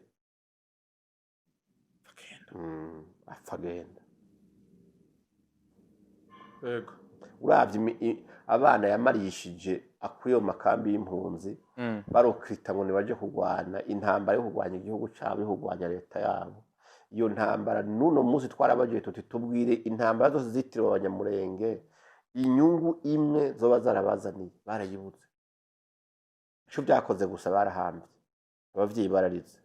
afagenda yego uravye abana yamarishije akuye mu makambi y'impunzi barokrita ngo nibaje kugwana intambara yo kugwanya igihugu cabo yo kugwanya leta yabo iyo ntambara nuno munsi twarabagiye tuti tubwire intambara zose zitiriwe abanyamurenge inyungu imwe zoba zarabazaniye barayibuze cyo byakoze gusa barahambye abavyeyi bararize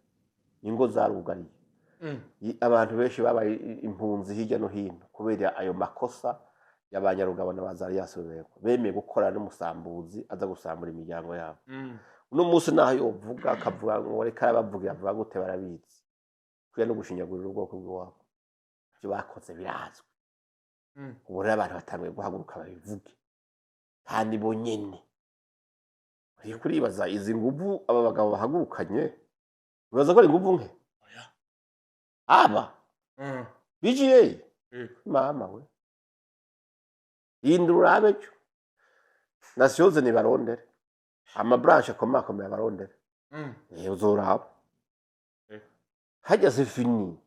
ingo zarugariye abantu benshi babaye impunzi hirya no hino kubera ayo makosa y'abanyarugabo n'abazari yasobereko bemeye gukora n'umusambuzi aza gusambura imiryango yabo uno munsi naho yovuga akavuga ngo reka bavugira avuga gute barabizi kuya no gushinyagurira ubwoko bw'iwabo ibyo bakoze birazwe ubu rero abantu batangiye guhaguruka babivuge kandi bo nyene uri kuribaza izi nguvu aba bagabo bahagurukanye bibaza ko ari nguvu nke aba bijiye mama we indura abejo nasioze ni barondere ama branche akomakomeye barondere uzoraba hajya zifini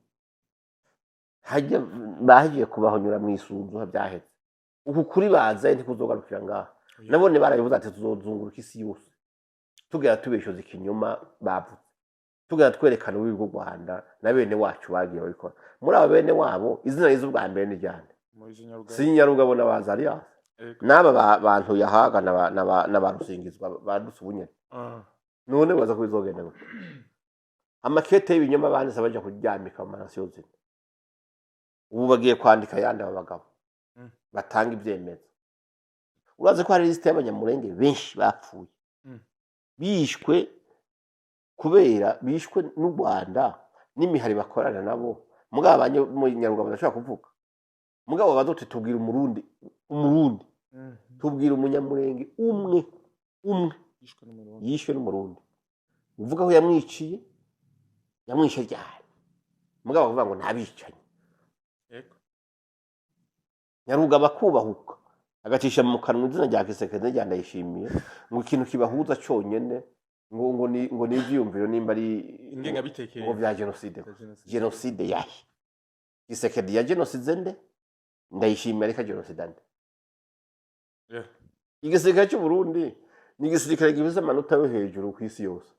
hajya bahiye kubahonyura mu isunzu byahetse uku kuri baza ntikuzogarukira ngaha nabone barabivuze ati tuzozunguruka isi yose tugera tubeshoza ikinyoma bavuze tugera twerekana ububi bw'u Rwanda na bene wacu bagiye babikora muri abo bene wabo izina rizo bwa mbere n'ijyane Sinyarugabo n'abazariya n'aba bantu yahaga n'abarusingizwa badusubunyene none baza kubizogenda gute amakete y'ibinyoma banditse baje kuryamika mu manasiyo zine ubu bagiye kwandika yandi abagabo batanga ibyemezo uraze ko hari liste y'abanyamurenge benshi bapfuye bishwe kubera bishwe n'u Rwanda n'imihari bakorana nabo mugabo abanyarugabo badashobora kuvuga mugabo bazote tubwira umurundi tubwira umunyamurenge umwe yishwe n'umurundi uvuga ko yamwishe ryari mugabo bavuga ngo ntabicanye Nyarugabo akubahuka agacisha mu kanwa izina rya Gisekedi rya Ndayishimiye ngo ikintu kibahuza cyonyene ngo ni ivyumviro nimba ari ingenga bitekereza ngo bya genocide yahi Gisekedi ya genocide nde Ndayishimiye ariko genocide nde igisirikare cy'u Burundi ni igisirikare gifise amanota yo hejuru ku isi yose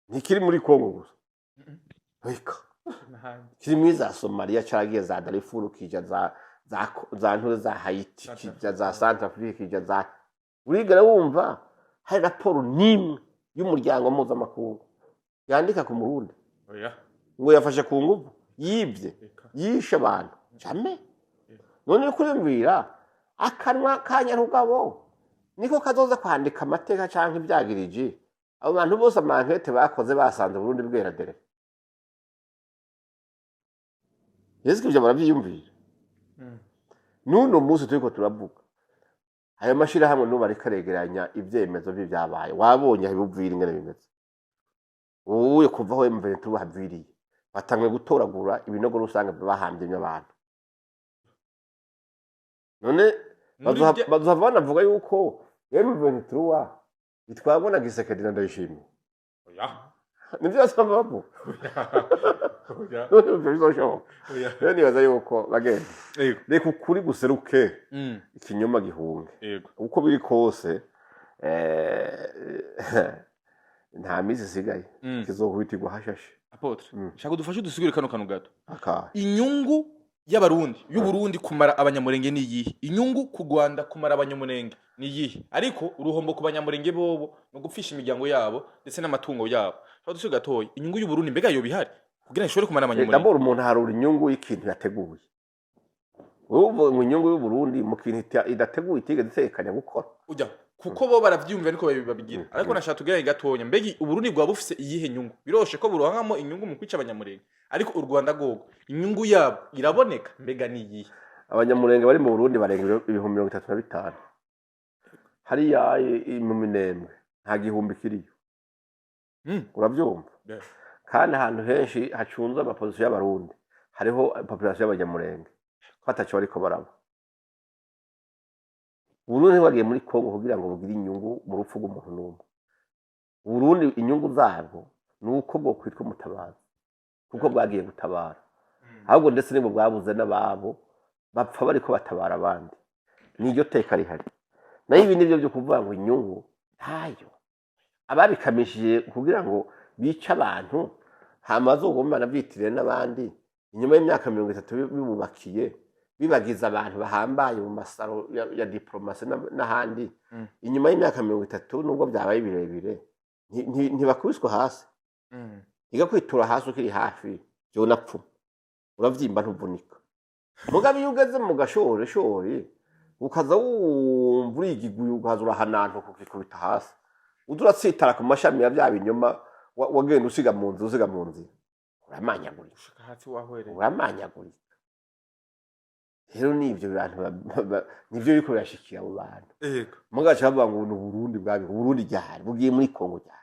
ntikiri muri Kongo gusa Mhm. reka n'ahandi kiri muri za Somalia caragiye za Darfur kija za ntuze za Haiti kija za Centrafrique kija za urigera wumva hari raporo nimwe y'umuryango mpuzamakungu yandika ku Murundi oya ngo yafashe ku nguvu yibye reka yishe abantu jamais none kurembwira akanwa kanyarugabo niko kazoza kwandika amateka canke ivyagirije abo bantu bose amankete bakoze basanze Burundi bwera dere yesu ivyo baravyiyumvira nuno munsi turiko turavuga ayo mashirahamwe nubu ariko aregeranya ivyemezo vy'ivyabaye wabonye abivira ingene bimeze uye kuva aho M23 haviriye batanguye gutoragura ibinogo rusange bahambyemye abantu none bazohava banavuga yuko M23 bitwabona Gisekedi na Ndayishimiye oya nivyo basaba bavuga oya none bizoshoboka oya rero nibaza yuko bagenda yego reka ukuri guseruke mm ikinyoma gihunge yego uko biri kose nta minsi isigaye kizohwitirwa hashashe apotre shaka dufashe dusigure kano kantu gato akahe inyungu y'abarundi y'uburundi kumara abanyamurenge ni yihe inyungu ku Rwanda kumara abanyamurenge ni yihe ariko uruhombo ku banyamurenge bobo no gupfisha imiryango yabo ndetse n'amatungo yabo shaka dusiga gatoya inyungu y'uburundi mbega yo bihari kugira ishobore kumara abanyamurenge d'abord umuntu harura inyungu y'ikintu yateguye ubu ngo inyungu y'uburundi mu kintu idateguye itigeze itekanya gukora ujya kuko bo baravyumva ariko babigira ariko nashaka tugere gatonya mbega uburundi bwa bufise iyihe nyungu biroshe ko burohangamo inyungu mu kwica abanyamurenge ariko u Rwanda gogo inyungu yabo iraboneka mbega ni iyihe abanyamurenge bari mu Burundi barenga 35,000 hariya mu Minembwe nta gihumbi kiriyo uravyumva kandi ahantu henshi hacunze amapozisiyo y'abarundi hariho population y'abanyamurenge batacho bariko baraba Burundi bagiye muri Kongo kugira ngo bugire inyungu mu rupfu rw'umuntu n'umwe Burundi inyungu zabo nuko bwo kwitwa mutabazi kuko bwagiye gutabara ahubwo ndetse nibo bwabuze n'ababo bapfa bariko batabara abandi niryo teka rihari nayo ibi nivyo byo kuvuga ngo inyungu ntayo ababikamishije kugira ngo bice abantu hamaze ugomba byitiriye n'abandi inyuma y'imyaka 30 bibubakiye bibagiza abantu bahambaye mu masaro ya diplomasi n'ahandi inyuma y'imyaka 30 nubwo byabaye birebire ntibakubiswa hasi iga kwitura hasi ukiri hafi byo napfu uravyimba ntuvunika mugabe iyo ugeze mu gashore shore ukaza wumva urigiguye ukaza urahanantu kukikubita hasi uduratsitara ku mashami ya bya binyoma wagenda usiga mu nzira uramanyagurika ushaka hasi wahwereye uramanyagurika rero nivyo bantu nivyo biko birashikira abo bantu yego mugaca bavuga ngo ni Burundi bwabi Burundi ryahari bugiye muri Kongo ryahari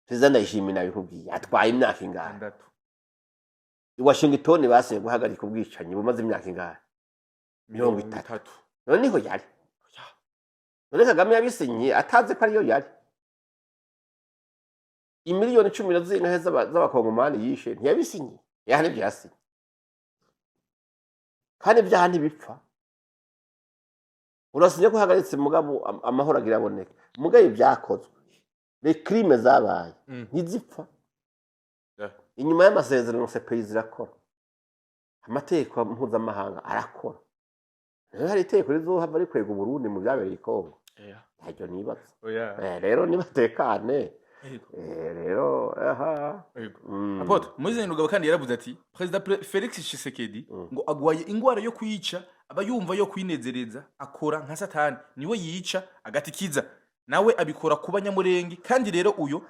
Perezida Ndayishimiye nabikubwiye atwaye imyaka ingana Washington basiye guhagarika ubwicanyi bumaze imyaka ingana 30 none niho yari none Kagame yabisinye ataze ko ariyo yari imiliyoni 10 zingahe z'abakongomani yishe ntiyabisinye yahane byasinye kandi byahandi bipfa urasinye ko hagaritse mugabo amahoro agira aboneka mugaye byakozwe le crime zabaye ntizipfa inyuma y'amasezerano CPI zirakora amategeko mpuzamahanga arakora rero hari itegeko rizohava rikwega Burundi mu byabereye Kongo ntajyo nibaza rero nibatekane rero apote Moise Ndugabo kandi yaravuze ati President Felix Tshisekedi ngo agwaye ingwara yo kwica abayumva yo kwinezereza akora nka satani niwe yica agatikiza nawe abikora kuba nyamurenge kandi rero uyo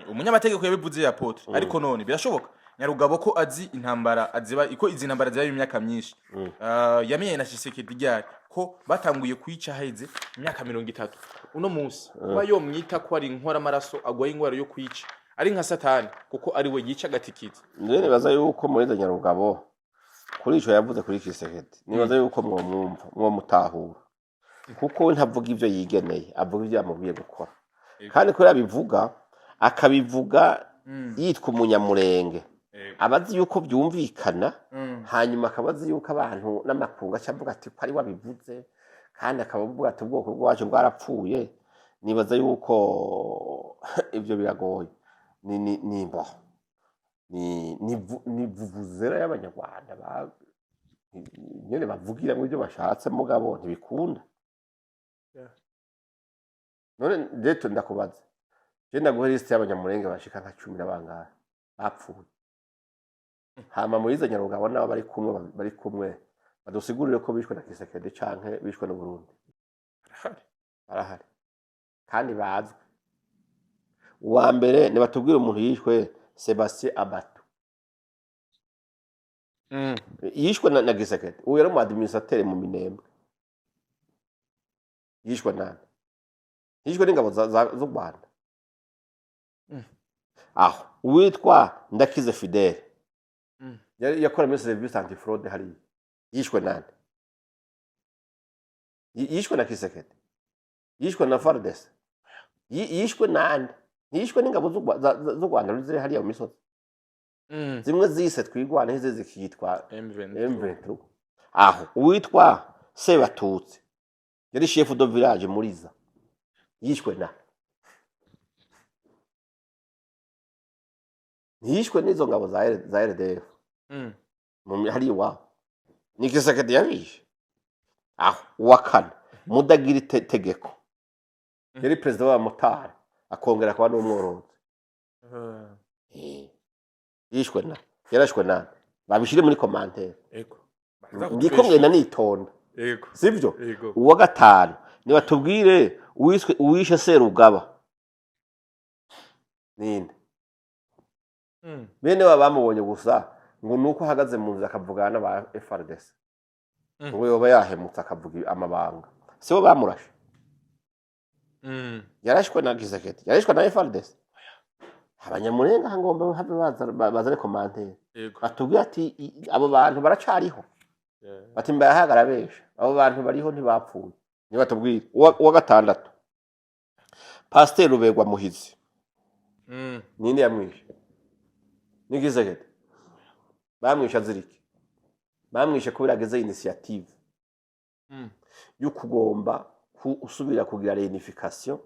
umunyamategeko yabivuze ya apote ariko none birashoboka Nyarugabo ko azi intambara aziba iko izi ntambara zayo imyaka myinshi yamenye na Tshisekedi ryari ko batanguye kwica heze imyaka 30 uno munsi kuba yo mwita ko ari inkora amaraso agwaye ingwara yo kwica ari nka satani kuko ari we yica gatikiza none baza yuko muri Nyarugabo kuri ico yavuze kuri Tshisekedi nibaza yuko mwumva mwo mutahura kuko ntavuga ivyo yigeneye avuga ivyo yamubwiye gukora kandi ko yabivuga akabivuga yitwa umunyamurenge abazi yuko byumvikana hanyuma akabazi yuko abantu n'amakunga cyavuga ati ko ari wabivuze kandi akavuga ati ubwoko bwacu bwarapfuye nibaza yuko ivyo biragoye nimba ni vuvuzera y'abanyarwanda nyene bavugira mu byo bashatse mugabo ntibikunda. None rero ndakubaza je ndaguha liste y'abanyamurenge bashika nka 10 n'abangahe bapfuye, hama Moise Nyarugabo nabo bari kumwe badusigurire ko bishwe na Kisekedi canke bishwe no Burundi. Barahari kandi bazwi. Uwa mbere ni batubwira umuntu yishwe Sebastien Abatu. Yishwe na Kisekedi. Uwo yari mu administrateur mu Minembwe. Yishwe nani? Yishwe n'ingabo z'u Rwanda. Aho uwitwa Ndakize Fidele. Yakora muri service anti fraude hari. Yishwe nani? Yishwe na Kisekedi. Yishwe na Fardes. Yishwe nani? Yishwe n'ingabo z'u Rwanda ruzire hariya mu misozi. Zimwe zise twigwana hize zikitwa M23. Aho uwitwa Sebatutsi yari chef de village Muriza. Yishwe na yishwe n'izo ngabo za RDF. Hari wa ni Kisekedi yabishe. Aho wakana Mudagira Tegeko yari president wa Motari akongera kwa n'umworozi. Yishwe na yarashwe na babishire muri commentaire. Ego ndiko ngenda nitonda. Ego sivyo uwa gatanu ni batubwire uwishe Serugaba ninde. Bene bamubonye gusa ngo nuko ahagaze mu nzu akavugana ba FRDC ngo yoba yahemutse akavuga amabanga sibo bamurashe. Yarashwe na Kisekedi yarashwe na FRDC. Abanyamurenga ngombe have bazare commentaire batubwira ati abo bantu baracariho bati mbaye hagarabesha abo bantu bariho ntibapfuye. Ni batubwira uwa gatandatu Pasteur Rubegwa Muhizi ninde yamwishe? Ni Kisekedi. Bamwisha ziriki bamwishe ko birageze initiative yo kugomba usubira kugira reunification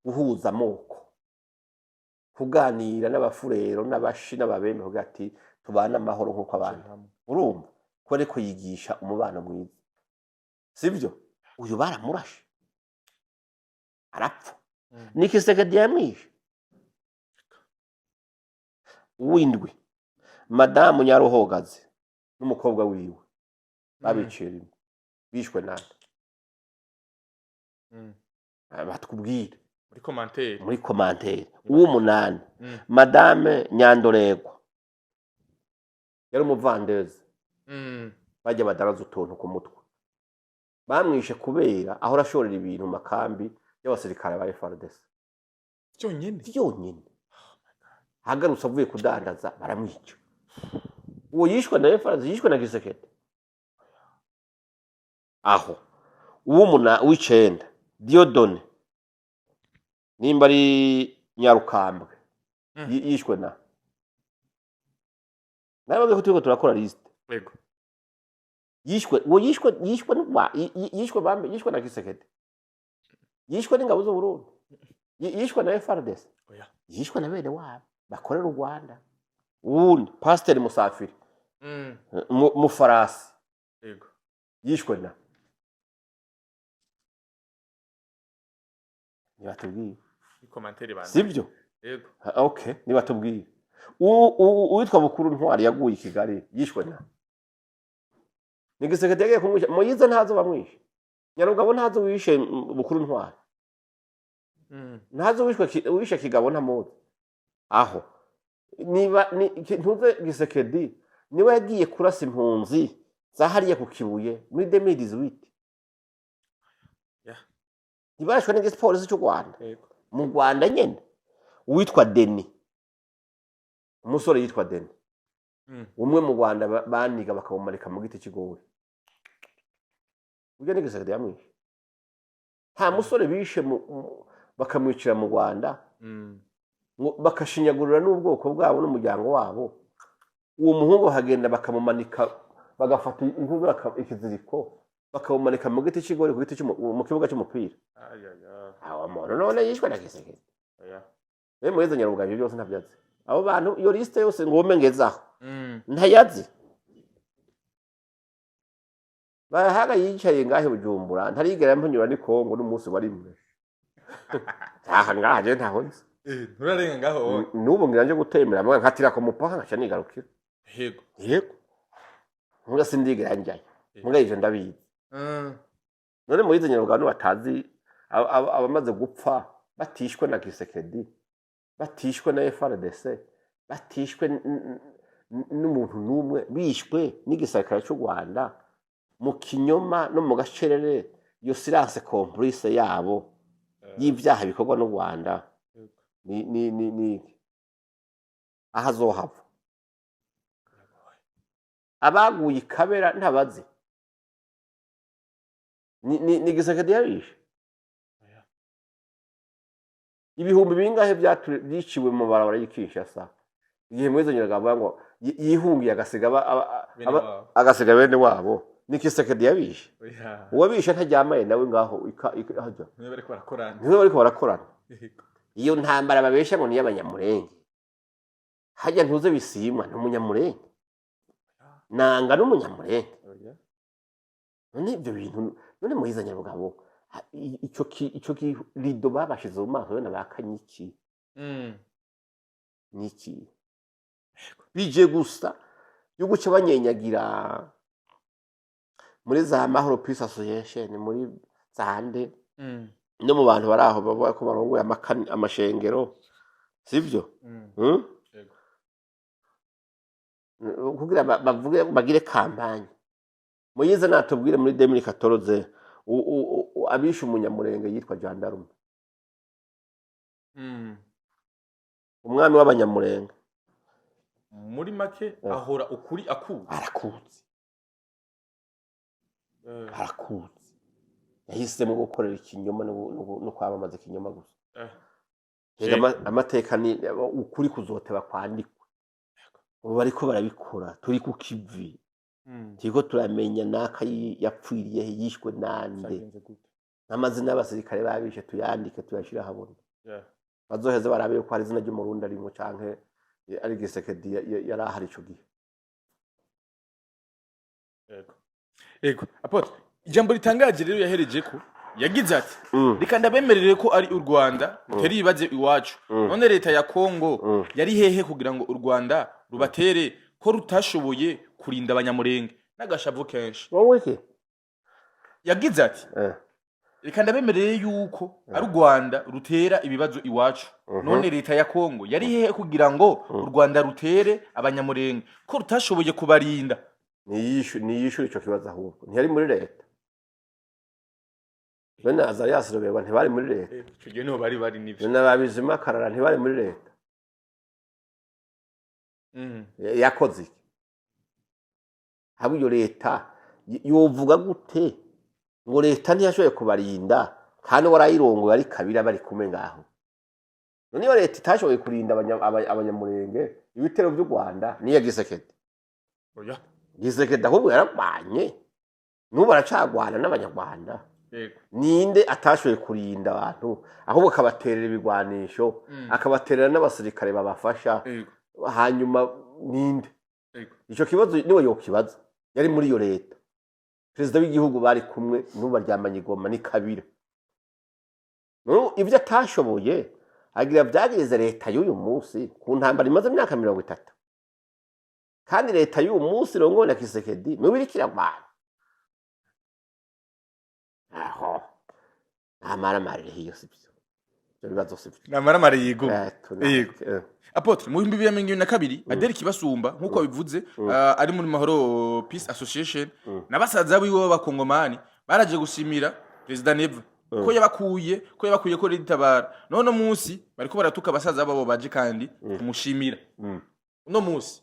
guhuza amoko kuganira n'abafurero n'abashi n'ababeme vuga ati tubana amahoro nkuko abantu urumva ko ariko yigisha umubano mwiza sivyo. Uyu baramurashe arapfa. Ni Kisekedi yamwishe. Windwi Madamu Nyaruhogazi n'umukobwa wiwe babicira bishwe nande. Batukubwira muri commentaire uw'umunani Madame Nyandoregwa yari umuvandeze bajya badaraza utuntu ku mutwe bamwishe kubera aho rashorera ibintu makambi y'abasirikare ba FARDC byonyine hagarutse avuye kudandaza baramwica. Uwo yishwe na FARDC yishwe na Kisekedi. Aho w'icenda Diodone nimba ari Nyarukambwe yishwe na nabaze ko turiko turakora liste. Yego yishwe na Kisekedi yishwe n'ingabo z'u Burundi yishwe na FARDC yishwe na bene wabo bakorera u Rwanda. Uwundi Pasteur Musafiri Mufarasi yego yishwe na nibatubwiye commentaire bande sivyo. Yego okay nibatubwiye uwitwa Bukuru Ntwari yaguye i Kigali yishwe na ni Kisekedi yagiye kumwisha. Moyize ntazo bamwishe. Nyarugabo ntazo wishe Bukuru Ntwari ntazo wishe Kigabo ntamuzi. Aho niba ntuze Kisekedi niwe yagiye kurasa impunzi zahariye ku Kibuye muri 2018. Ntibarashwe n'igipolisi cy'u Rwanda mu Rwanda nyene. Uwitwa Deni umusore yitwa Deni umwe mu Rwanda baniga bakamumarika mu giti kigori. Ujye Kisekedi yamwishe. Nta musore bishe bakamwicira mu Rwanda bakashinyagurira n'ubwoko bwabo n'umuryango wabo. Uwo muhungu hagenda bakamumanika bagafata inkuba ikiziriko bakamumanika mu giti kigori ku giti mu kibuga cy'umupira. Aho muntu none yishwe na Kisekedi. Moise Nyarugabo byose ntabyaze. abo bantu iyo liste yose ngo umengezaho Mm. ntayazi bahaga yicaye ngahe Bujumbura ntarigera mpanyura ni Kongo n'umunsi wari mwe aha ngaje ntaho nzi Nturarenga ngaho. n'ubu ngira nje gutembera mwe nkatira ku mupaka nkaca nigarukira Yego. yego mbwa sindigera njyayo mbwa ije ndabizi Mm. none muri izo nyarugano batazi abamaze gupfa batishwe na Kisekedi batishwe na FRDC batishwe n'umuntu numwe bishwe n'igisirikare cy'u Rwanda mu kinyoma no mu gacerere yo silence complice yabo y'ibyaha bikorwa n'u Rwanda ni ahazohava abaguye Kabera ntabazi ni Kisekedi yabishe ibihumbi bingahe byiciwe mu barabara y'Kinshasa igihe muri izo nyarugabo ngo yihungiye agasiga bene wabo ni Kisekedi yabishe uwabishe ntajyamaye nawe ngaho hajya niwe bariko barakorana iyo ntambara babesha ngo ni y'abanyamurenge hajya ntuze bisimwa n'umunyamurenge nanga n'umunyamurenge none ibyo bintu none muri izo nyarugabo icyo rido babashize mu maso yona bakanyiki niki bije gusa yo guca banyenyagira muri za Mahoro Peace Association muri zande no mu bantu bari aho bavuga ko barongoye amashengero sivyo kugira bavuge bagire kampanye muyize natubwire muri 2014 abishe umunyamurenge yitwa Jandarume umwami w'abanyamurenge muri make ahora ukuri akuzi arakuzi yahisemo gukorera ikinyoma no kwamamaza ikinyoma gusa amateka ni ukuri kuzoteba kwandikwa ubu bariko barabikora turi ku kivi tiko turamenya naka yapfiriye yishwe nande n'amazina y'abasirikare babishe tuyandike tuyashira habona bazoheze barabe ko hari izina ry'umurundi arimo canke ari Kisekedi yari ahari ico gihe Ego apote ijambo ritangaje rero yahereje ko yagize ati reka ndabemerere ko ari u Rwanda ruteri ibaze iwacu none leta ya Kongo yari hehe kugira ngo u Rwanda rubatere ko rutashoboye kurinda abanyamurenge n'agashavu kenshi wowe ke yagize ati reka ndabemerere yuko ari u Rwanda rutera ibibazo iwacu none leta ya Kongo yari hehe kugira ngo u Rwanda rutere abanyamurenge ko rutashoboye kubarinda niyishu ico kibazo ahubwo ntiyari muri leta bene Azarias Roberwa ntibari muri leta ico gihe niho bari nivyo bene Babizima Karara ntibari muri leta yakoze iki habo iyo leta yovuga gute ngo leta ntiyashoboye kubarinda kandi warayirongoye ari Kabira bari kumwe ngaho none iyo leta itashoboye kurinda abanyamurenge ibitero by'u Rwanda niya Gisekedi oya Gisekedi ahubwo yarabanye n'ubu aracagwana n'abanyarwanda ninde atashoboye kurinda abantu ahubwo akabaterera ibigwanisho akabaterera n'abasirikare babafasha hanyuma ninde ico kibazo niwe yokibaza yari muri iyo leta perezida w'igihugu bari kumwe n'ubu baryamanye igoma ni Kabira ivyo atashoboye agira byageze leta y'uyu munsi ku ntambara imaze imyaka 30 kandi leta y'uyu munsi rongoye na Kisekedi niwe irikira bana aho amara mari hiyo sibyo bibazo sibyo namara mari yigo apotre mu 2022 Adel Kibasumba nkuko bivuze ari muri Mahoro Peace Association nabasaza biwe b'abakongomani baraje gusimira president Neva ko yabakuye ko ritabara none munsi bariko baratuka abasaza babo baje kandi kumushimira uno munsi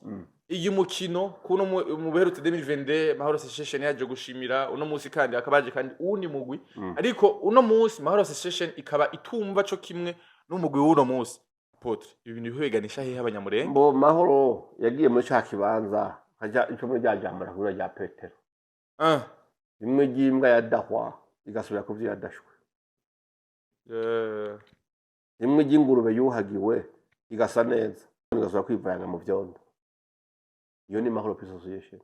iyi mukino kuno mu beherutse 2022 Mahoro Association yaje gushimira uno munsi kandi akabaje kandi uwundi mugwi ariko uno munsi Mahoro Association ikaba itumva co kimwe n'umugwi w'uno munsi apotre ibi bintu biheganisha hehe abanyamurenge bo Mahoro yagiye muri ca kibanza haja ico muri ryajambara kuri rya Petero rimwe ry'imbwa yadahwa igasubira kuvyo yadashwe rimwe ry'ingurube yuhagiwe igasa neza ugasubira kwivanga mu byondo. Iyo ni Mahoro Peace Association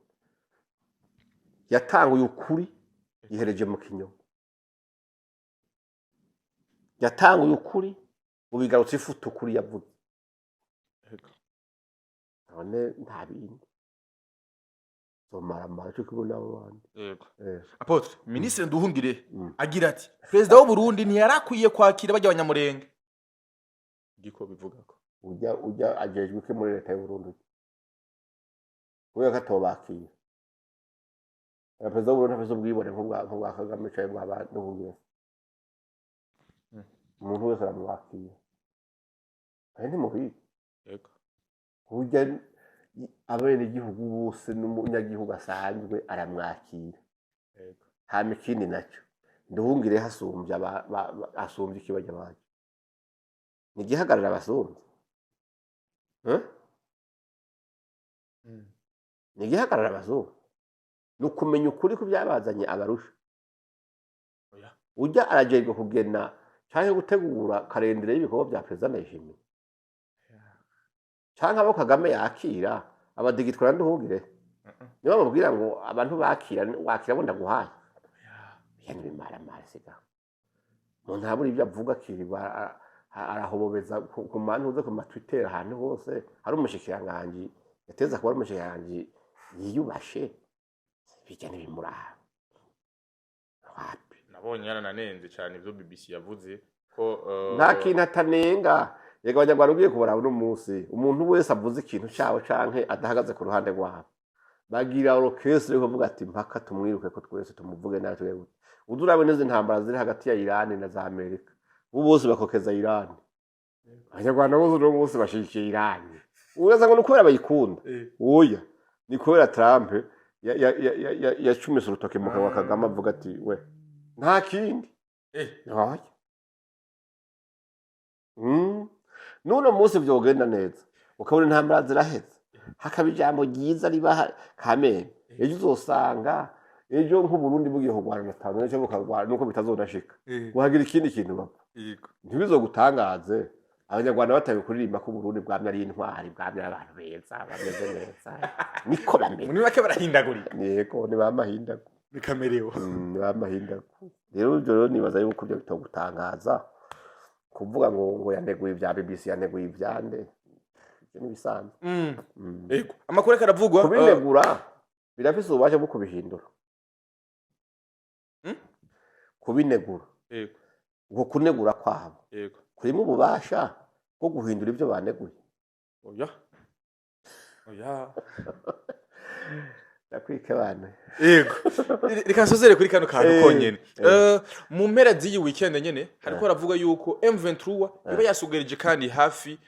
yatanguye ukuri ihereje mu kinyoma, yatanguye ukuri mu bigarutse ifuta ukuri yavuze. None nta bindi somaramara cyo kubona abo bandi. Apotre Ministre Nduhungire agira ati Perezida w'u Burundi ntiyarakwiye kwakira bajya abanyamurenge. Giko bivuga ko ujya ajejwe ke muri leta y'u Burundi uya katobakira Perezida w'u Burundi afise ubwibone nk'ubwa Kagame cyangwa bw'abandi n'ubugire umuntu wese aramwakira kandi mubi yego ujya abene igihugu bose n'umunyagihugu asanzwe aramwakira yego hama ikindi nacyo Nduhungire hasumbye asumbye ikibajya baje ni gihagarara abasumbye ni gihagarara abasumbye no kumenya ukuri ku byabazanye abarusha ujya arajejwe kugena cyangwa gutegura kalendere y'ibikorwa bya Perezida Ndayishimiye cyangwa abo Kagame yakira abadigitwara Nduhungire niba bamubwira ngo abantu wakira bo ndaguhaye yani bimara siga umuntu habura ibyo avuga kiriba arahobobeza ku mantu uze ku Twitter ahantu hose hari umushikiranganje yateza kuba umushikiranganje yiyubashe bijyane bimuraha nabonye yarananenze cyane ibyo BBC yavuze ko nta kintu atanenga yego abanyarwanda ugiye kubara uno munsi umuntu wese avuze ikintu cyawo canke adahagaze ku ruhande rwabo bagira orchestre yo kuvuga ati mpaka tumwiruke ko twese tumuvuge natwe udurabe neze ntambara ziri hagati ya Iran na za Amerika bo bose bakokeza Iran abanyarwanda bose no bose bashikiye Iran ugaza ngo nuko bayikunda oya ni kubera Trump ya cumise urutoke mu kanwa Kagame avuga ati we nta kindi oya none munsi byogenda neza ukabona intambara ziraheze hakaba ijambo ryiza riba Kamere ejo uzosanga ejo nk'u Burundi bugiye kugwana na Tanzania cyo bukagwana nuko bitazonashika guhagira ikindi kintu bapfa ntibizogutangaze abanyarwanda bataye kuririmba ko Burundi bwamye ari intwari bwamye abantu beza bameze neza niko bameze muri bake barahindagurika yego ni bamahindago bikamerewe ni bamahindago rero ibyo nibaza yuko byo bitogutangaza kuvuga ngo yaneguye ibya BBC yaneguye ibyande nibisanzwe yego amakuru karavugwa kubinegura birafise ububasha bwo kubihindura kubinegura yego ngo kunegura kwabo yego kurimo ububasha bwo guhindura ibyo baneguye oya nakwike bana yego reka nsozere kuri kano kantu konyene mu mpera z'iyi weekend nyene hariko ravuga yuko M23 iba yasugereje kandi hafi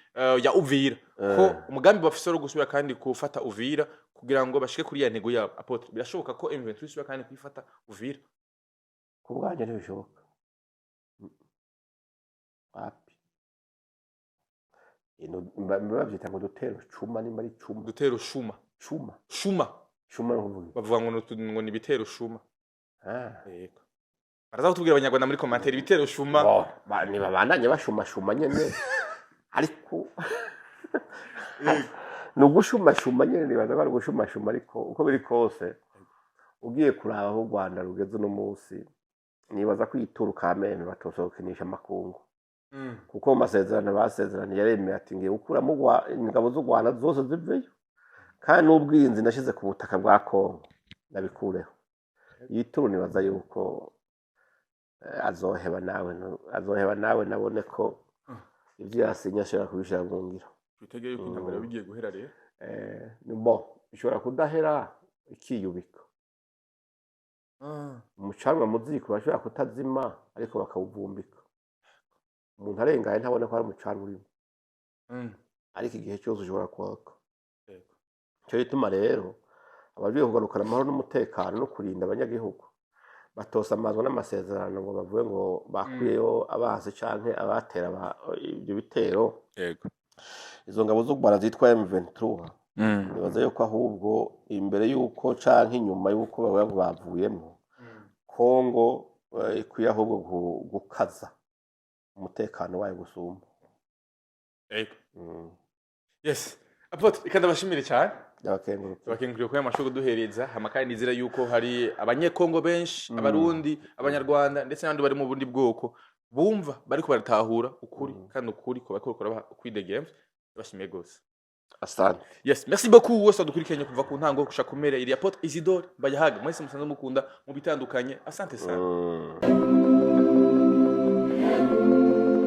ya Uvira ko umugambi bafise ro gusubira kandi kufata Uvira kugira ngo bashike kuri ya ntego ya Apotre birashoboka ko M23 isubira kandi kwifata Uvira kubwanje ntibishoboka wapi babyita ngo dutero cuma nimba ari cuma dutero shuma bavuga ngo ni bitero shuma yego baraza kutubwira abanyarwanda muri commentaire bitero shuma ni babandanye bashuma nyene ariko no gushuma nyene nibaza ko gushuma ariko uko biri kose ugiye kuraba aho Rwanda rugeze no munsi nibaza ko ituru Kamere batosokinisha makungu kuko masezerano basezerano yaremeye ati ngiye ukuramo ingabo z'u Rwanda zose ziveyo kandi n'ubwinzi nashize ku butaka bwa Kongo nabikureho yituru nibaza yuko azoheba nawe nabone ko ibyo yasinya ashobora kubishira mu ngiro bitegeye ko intambara bigiye guhera rero ishobora kudahera ikiyubika umucanwa muziko bashobora kutazima ariko bakawuvumbika umuntu arengaye ntabone ko ari umucanwa urimo ariko igihe cyose ushobora kwaka cyo bituma rero abagiye kugarukana amahoro n'umutekano no kurinda abanyagihugu batosa amazwa n'amasezerano ngo bavuye ngo bakuyeyo abanzi canke abatera ibyo bitero yego izo ngabo z'u Rwanda zitwa M23 nibaza yuko ahubwo imbere yuko canke inyuma yuko bavuyemo Kongo ikwiye ahubwo gukaza umutekano wayo gusumba yego yes apotre reka ndabashimire cyane ndabakenguruka bakenguriye ko amashogo duhereza amakandi nizira yuko hari abanyekongo benshi abarundi abanyarwanda ndetse n'abandi bari mu bundi bwoko bumva bariko baratahura ukuri kandi ukuri ko bakora kwidegembya bashimiye gose asante yes merci beaucoup wose dukurikiranye kuva ku ntango gushaka kumera iri apotre Isidore Mbayahaga mwese musanzwe mukunda mu bitandukanye asante sana